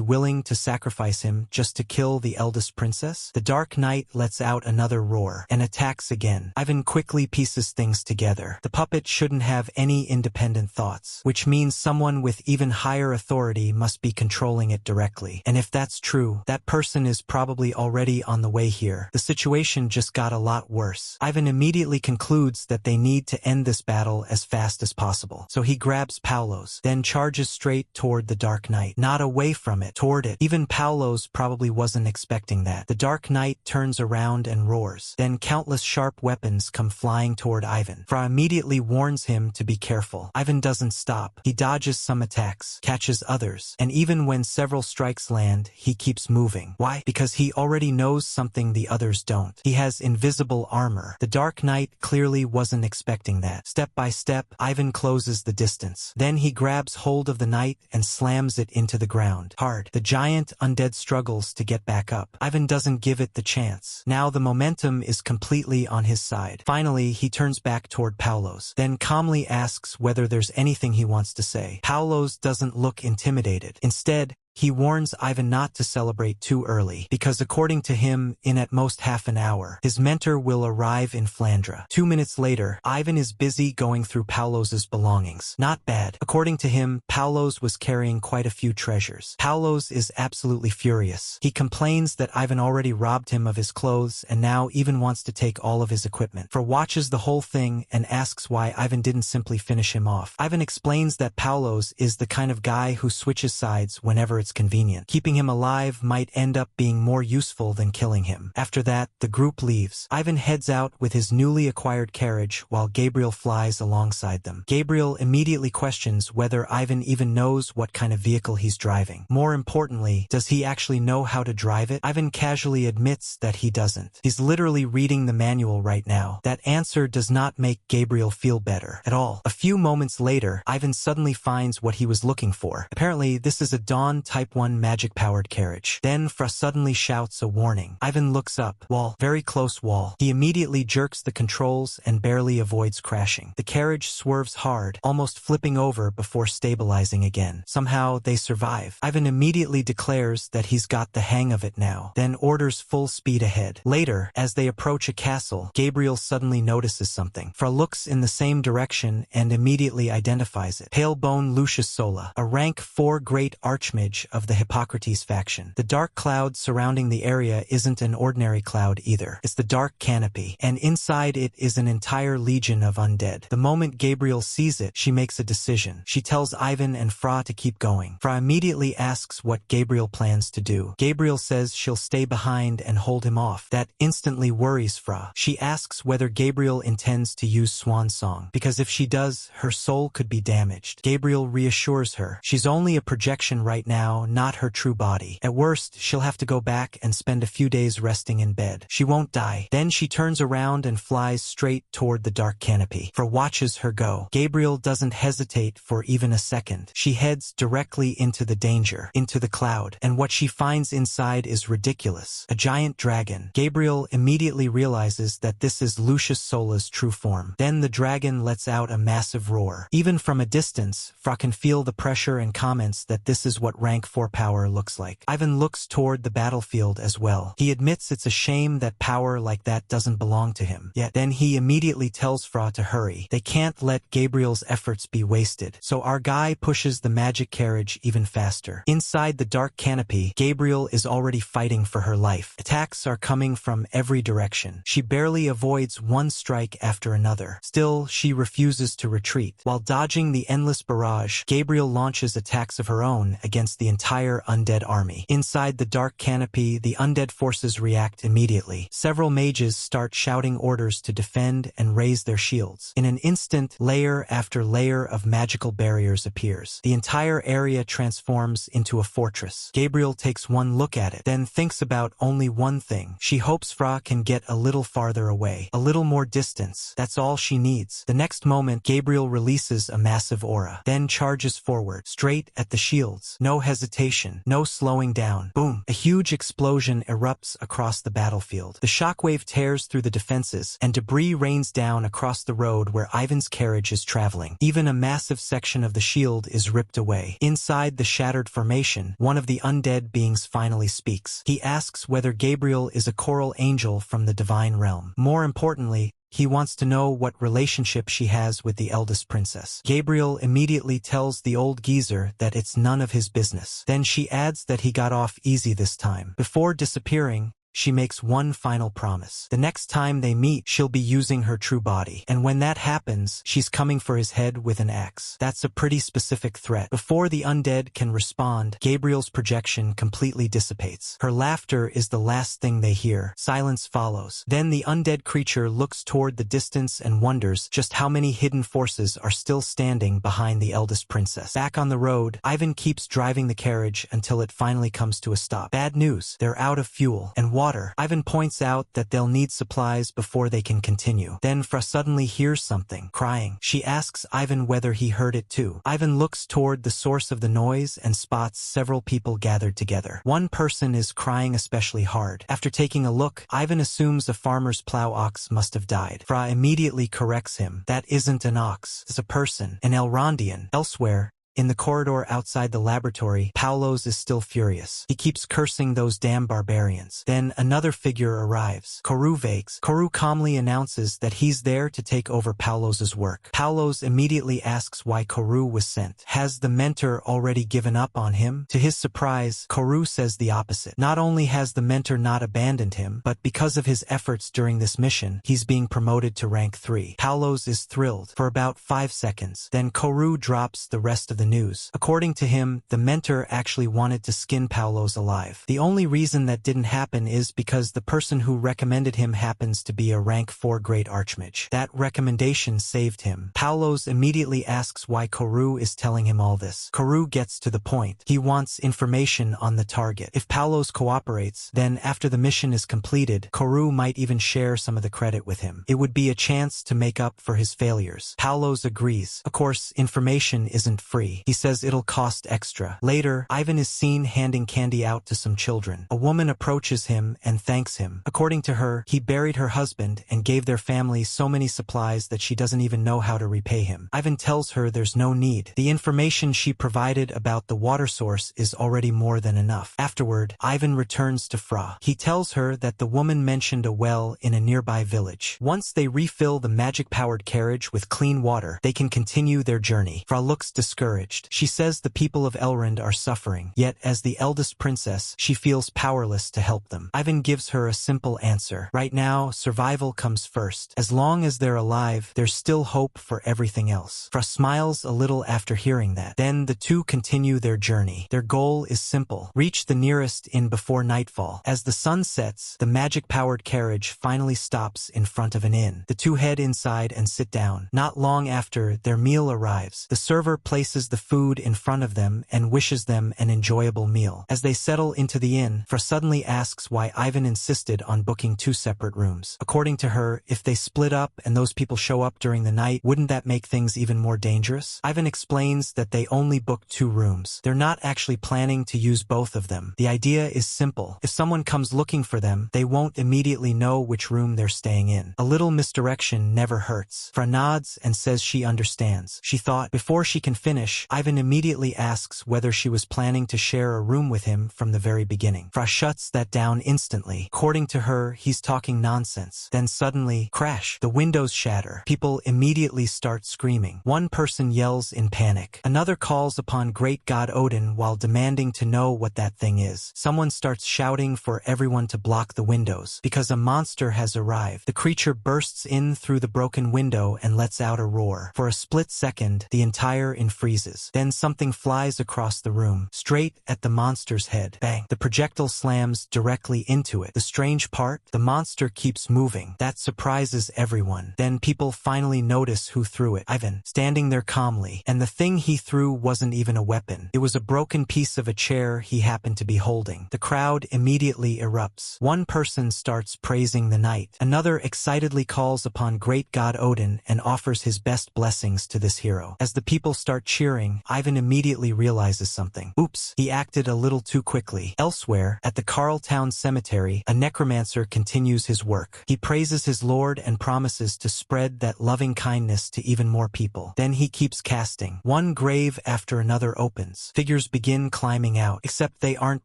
willing to sacrifice him just to kill the eldest princess? The Dark Knight lets out another roar and attacks again. Ivan quickly pieces things together. The puppet shouldn't have any independent thoughts, which means someone with even higher authority must be controlling it directly. And if that's true, that person is probably already on the way here. The situation just got a lot worse. Ivan immediately concludes that they need to end this battle as fast as possible. So he grabs Paulos, then charges straight toward the Dark Knight, not away from it, toward it. Even Paulos probably wasn't expecting that. The Dark Knight turns around and roars. Then countless sharp weapons come flying toward Ivan. Fra immediately warns him to be careful. Ivan doesn't stop. He dodges some attacks, catches others, and even when several strikes land, he keeps moving. Why? Because he already knows something the others don't. He has invisible armor. The Dark Knight clearly wasn't expecting that. Step by step, Ivan closes the distance. Then he grabs hold of the knight and slams it into the ground. Hard. The giant undead struggles to get back up. Ivan doesn't give it the chance. Now the momentum is completely on his side. Finally, he turns back toward Paulos, then calmly asks whether there's anything he wants to say. Paulos doesn't look intimidated. Instead, he warns Ivan not to celebrate too early, because according to him, in at most half an hour, his mentor will arrive in Flandre. 2 minutes later, Ivan is busy going through Paulos's belongings. Not bad. According to him, Paulos was carrying quite a few treasures. Paulos is absolutely furious. He complains that Ivan already robbed him of his clothes and now even wants to take all of his equipment. For watches the whole thing and asks why Ivan didn't simply finish him off. Ivan explains that Paulos is the kind of guy who switches sides whenever it's convenient. Keeping him alive might end up being more useful than killing him. After that, the group leaves. Ivan heads out with his newly acquired carriage while Gabriel flies alongside them. Gabriel immediately questions whether Ivan even knows what kind of vehicle he's driving. More importantly, does he actually know how to drive it? Ivan casually admits that he doesn't. He's literally reading the manual right now. That answer does not make Gabriel feel better at all. A few moments later, Ivan suddenly finds what he was looking for. Apparently, this is a Dawn Type 1 magic-powered carriage. Then Fra suddenly shouts a warning. Ivan looks up. Wall. Very close wall. He immediately jerks the controls and barely avoids crashing. The carriage swerves hard, almost flipping over before stabilizing again. Somehow, they survive. Ivan immediately declares that he's got the hang of it now, then orders full speed ahead. Later, as they approach a castle, Gabriel suddenly notices something. Fra looks in the same direction and immediately identifies it. Pale Bone Lucius Sola, a rank 4 great archmage branch of the Hippocrates faction. The dark cloud surrounding the area isn't an ordinary cloud either. It's the dark canopy, and inside it is an entire legion of undead. The moment Gabriel sees it, she makes a decision. She tells Ivan and Fra to keep going. Fra immediately asks what Gabriel plans to do. Gabriel says she'll stay behind and hold him off. That instantly worries Fra. She asks whether Gabriel intends to use Swan Song, because if she does, her soul could be damaged. Gabriel reassures her. She's only a projection right now, not her true body. At worst, she'll have to go back and spend a few days resting in bed. She won't die. Then she turns around and flies straight toward the dark canopy. Fra watches her go. Gabriel doesn't hesitate for even a second. She heads directly into the danger, into the cloud, and what she finds inside is ridiculous. A giant dragon. Gabriel immediately realizes that this is Lucius Sola's true form. Then the dragon lets out a massive roar. Even from a distance, Fra can feel the pressure and comments that this is what rank 4 power looks like. Ivan looks toward the battlefield as well. He admits it's a shame that power like that doesn't belong to him. Yet then he immediately tells Fra to hurry. They can't let Gabriel's efforts be wasted. So our guy pushes the magic carriage even faster. Inside the dark canopy, Gabriel is already fighting for her life. Attacks are coming from every direction. She barely avoids one strike after another. Still, she refuses to retreat. While dodging the endless barrage, Gabriel launches attacks of her own against the entire undead army. Inside the dark canopy, the undead forces react immediately. Several mages start shouting orders to defend and raise their shields. In an instant, layer after layer of magical barriers appears. The entire area transforms into a fortress. Gabriel takes one look at it, then thinks about only one thing. She hopes Fra can get a little farther away, a little more distance. That's all she needs. The next moment, Gabriel releases a massive aura, then charges forward, straight at the shields. No hesitation, no slowing down. Boom! A huge explosion erupts across the battlefield. The shockwave tears through the defenses, and debris rains down across the road where Ivan's carriage is traveling. Even a massive section of the shield is ripped away. Inside the shattered formation, one of the undead beings finally speaks. He asks whether Gabriel is a coral angel from the divine realm. More importantly, he wants to know what relationship she has with the eldest princess. Gabriel immediately tells the old geezer that it's none of his business. Then she adds that he got off easy this time. Before disappearing, she makes one final promise. The next time they meet, she'll be using her true body. And when that happens, she's coming for his head with an axe. That's a pretty specific threat. Before the undead can respond, Gabriel's projection completely dissipates. Her laughter is the last thing they hear. Silence follows. Then the undead creature looks toward the distance and wonders just how many hidden forces are still standing behind the eldest princess. Back on the road, Ivan keeps driving the carriage until it finally comes to a stop. Bad news. They're out of fuel and water. Ivan points out that they'll need supplies before they can continue. Then Fra suddenly hears something, crying. She asks Ivan whether he heard it too. Ivan looks toward the source of the noise and spots several people gathered together. One person is crying especially hard. After taking a look, Ivan assumes a farmer's plow ox must have died. Fra immediately corrects him. That isn't an ox, it's a person, an Elrondian. Elsewhere, in the corridor outside the laboratory, Paulos is still furious. He keeps cursing those damn barbarians. Then another figure arrives. Koru Vakes. Koru calmly announces that he's there to take over Paulos's work. Paulos immediately asks why Koru was sent. Has the mentor already given up on him? To his surprise, Koru says the opposite. Not only has the mentor not abandoned him, but because of his efforts during this mission, he's being promoted to rank 3. Paulos is thrilled for about 5 seconds. Then Koru drops the rest of the news. According to him, the mentor actually wanted to skin Paulos alive. The only reason that didn't happen is because the person who recommended him happens to be a rank 4 great archmage. That recommendation saved him. Paulos immediately asks why Koru is telling him all this. Koru gets to the point. He wants information on the target. If Paulos cooperates, then after the mission is completed, Koru might even share some of the credit with him. It would be a chance to make up for his failures. Paulos agrees. Of course, information isn't free. He says it'll cost extra. Later, Ivan is seen handing candy out to some children. A woman approaches him and thanks him. According to her, he buried her husband and gave their family so many supplies that she doesn't even know how to repay him. Ivan tells her there's no need. The information she provided about the water source is already more than enough. Afterward, Ivan returns to Fra. He tells her that the woman mentioned a well in a nearby village. Once they refill the magic-powered carriage with clean water, they can continue their journey. Fra looks discouraged. discouraged. She says the people of Elrond are suffering, yet as the eldest princess, she feels powerless to help them. Ivan gives her a simple answer. Right now, survival comes first. As long as they're alive, there's still hope for everything else. Fra smiles a little after hearing that. Then the two continue their journey. Their goal is simple: reach the nearest inn before nightfall. As the sun sets, the magic-powered carriage finally stops in front of an inn. The two head inside and sit down. Not long after, their meal arrives. The server places the food in front of them and wishes them an enjoyable meal. As they settle into the inn, Fra suddenly asks why Ivan insisted on booking 2 separate rooms. According to her, if they split up and those people show up during the night, wouldn't that make things even more dangerous? Ivan explains that they only booked 2 rooms. They're not actually planning to use both of them. The idea is simple. If someone comes looking for them, they won't immediately know which room they're staying in. A little misdirection never hurts. Fra nods and says she understands. She thought. Before she can finish, Ivan immediately asks whether she was planning to share a room with him from the very beginning. Fra shuts that down instantly. According to her, he's talking nonsense. Then suddenly, crash, the windows shatter. People immediately start screaming. One person yells in panic. Another calls upon great god Odin while demanding to know what that thing is. Someone starts shouting for everyone to block the windows because a monster has arrived. The creature bursts in through the broken window and lets out a roar. For a split second, the entire inn freezes. Then something flies across the room, straight at the monster's head. Bang! The projectile slams directly into it. The strange part, the monster keeps moving. That surprises everyone. Then people finally notice who threw it. Ivan, standing there calmly. And the thing he threw wasn't even a weapon. It was a broken piece of a chair he happened to be holding. The crowd immediately erupts. One person starts praising the knight. Another excitedly calls upon great god Odin and offers his best blessings to this hero. As the people start cheering, Ivan immediately realizes something. Oops, he acted a little too quickly. Elsewhere, at the Carltown cemetery, a necromancer continues his work. He praises his lord and promises to spread that loving kindness to even more people. Then he keeps casting. One grave after another opens. Figures begin climbing out, except they aren't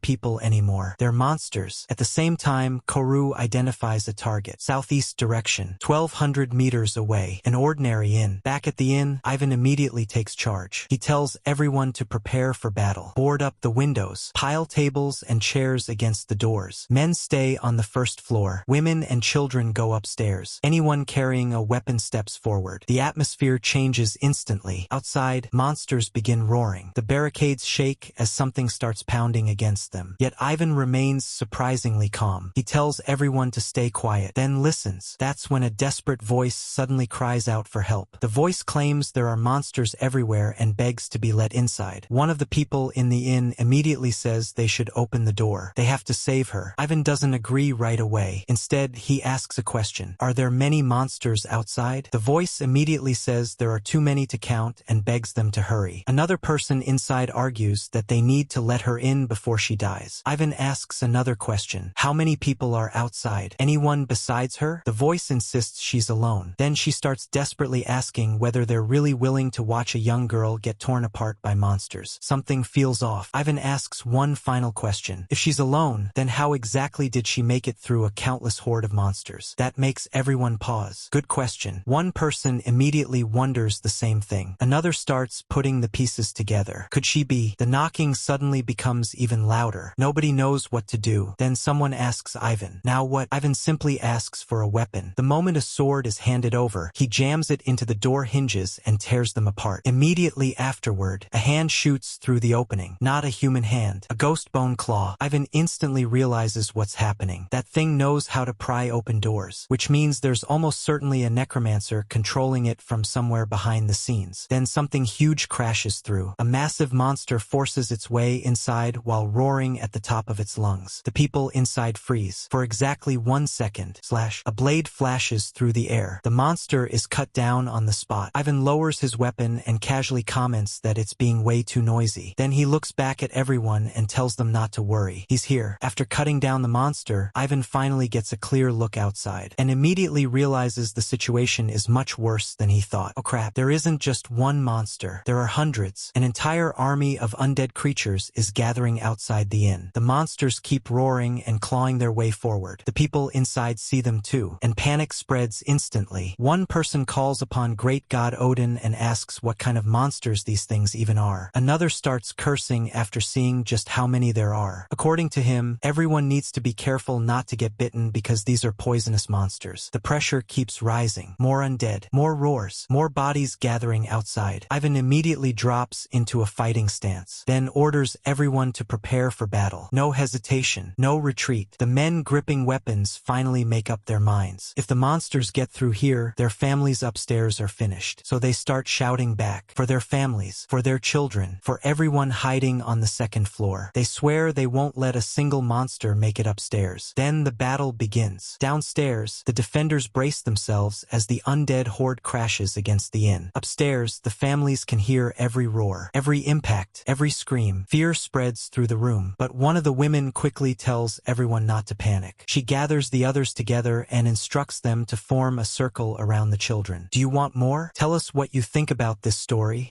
people anymore. They're monsters. At the same time, Koru identifies a target. Southeast direction, 1,200 meters away. An ordinary inn. Back at the inn, Ivan immediately takes charge. He tells everyone to prepare for battle. Board up the windows. Pile tables and chairs against the doors. Men stay on the first floor. Women and children go upstairs. Anyone carrying a weapon steps forward. The atmosphere changes instantly. Outside, monsters begin roaring. The barricades shake as something starts pounding against them. Yet Ivan remains surprisingly calm. He tells everyone to stay quiet, then listens. That's when a desperate voice suddenly cries out for help. The voice claims there are monsters everywhere and begs to be let inside. One of the people in the inn immediately says they should open the door. They have to save her. Ivan doesn't agree right away. Instead, he asks a question. Are there many monsters outside? The voice immediately says there are too many to count and begs them to hurry. Another person inside argues that they need to let her in before she dies. Ivan asks another question. How many people are outside? Anyone besides her? The voice insists she's alone. Then she starts desperately asking whether they're really willing to watch a young girl get torn apart by monsters. Something feels off. Ivan asks one final question. If she's alone, then how exactly did she make it through a countless horde of monsters? That makes everyone pause. Good question. One person immediately wonders the same thing. Another starts putting the pieces together. Could she be? The knocking suddenly becomes even louder. Nobody knows what to do. Then someone asks Ivan, now what? Ivan simply asks for a weapon. The moment a sword is handed over, he jams it into the door hinges and tears them apart. Immediately afterward, a hand shoots through the opening. Not a human hand. A ghost bone claw. Ivan instantly realizes what's happening. That thing knows how to pry open doors, which means there's almost certainly a necromancer controlling it from somewhere behind the scenes. Then something huge crashes through. A massive monster forces its way inside while roaring at the top of its lungs. The people inside freeze. For exactly 1 second, a blade flashes through the air. The monster is cut down on the spot. Ivan lowers his weapon and casually comments that it's being way too noisy. Then he looks back at everyone and tells them not to worry. He's here. After cutting down the monster, Ivan finally gets a clear look outside and immediately realizes the situation is much worse than he thought. Oh crap, there isn't just one monster. There are hundreds. An entire army of undead creatures is gathering outside the inn. The monsters keep roaring and clawing their way forward. The people inside see them too, and panic spreads instantly. One person calls upon great god Odin and asks what kind of monsters monsters these things even are. Another starts cursing after seeing just how many there are. According to him, everyone needs to be careful not to get bitten because these are poisonous monsters. The pressure keeps rising. More undead, more roars, more bodies gathering outside. Ivan immediately drops into a fighting stance, then orders everyone to prepare for battle. No hesitation, no retreat. The men gripping weapons finally make up their minds. If the monsters get through here, their families upstairs are finished. So they start shouting back. For their families, for their children, for everyone hiding on the second floor. They swear they won't let a single monster make it upstairs. Then the battle begins. Downstairs, the defenders brace themselves as the undead horde crashes against the inn. Upstairs, the families can hear every roar, every impact, every scream. Fear spreads through the room, but one of the women quickly tells everyone not to panic. She gathers the others together and instructs them to form a circle around the children. Do you want more? Tell us what you think about this story.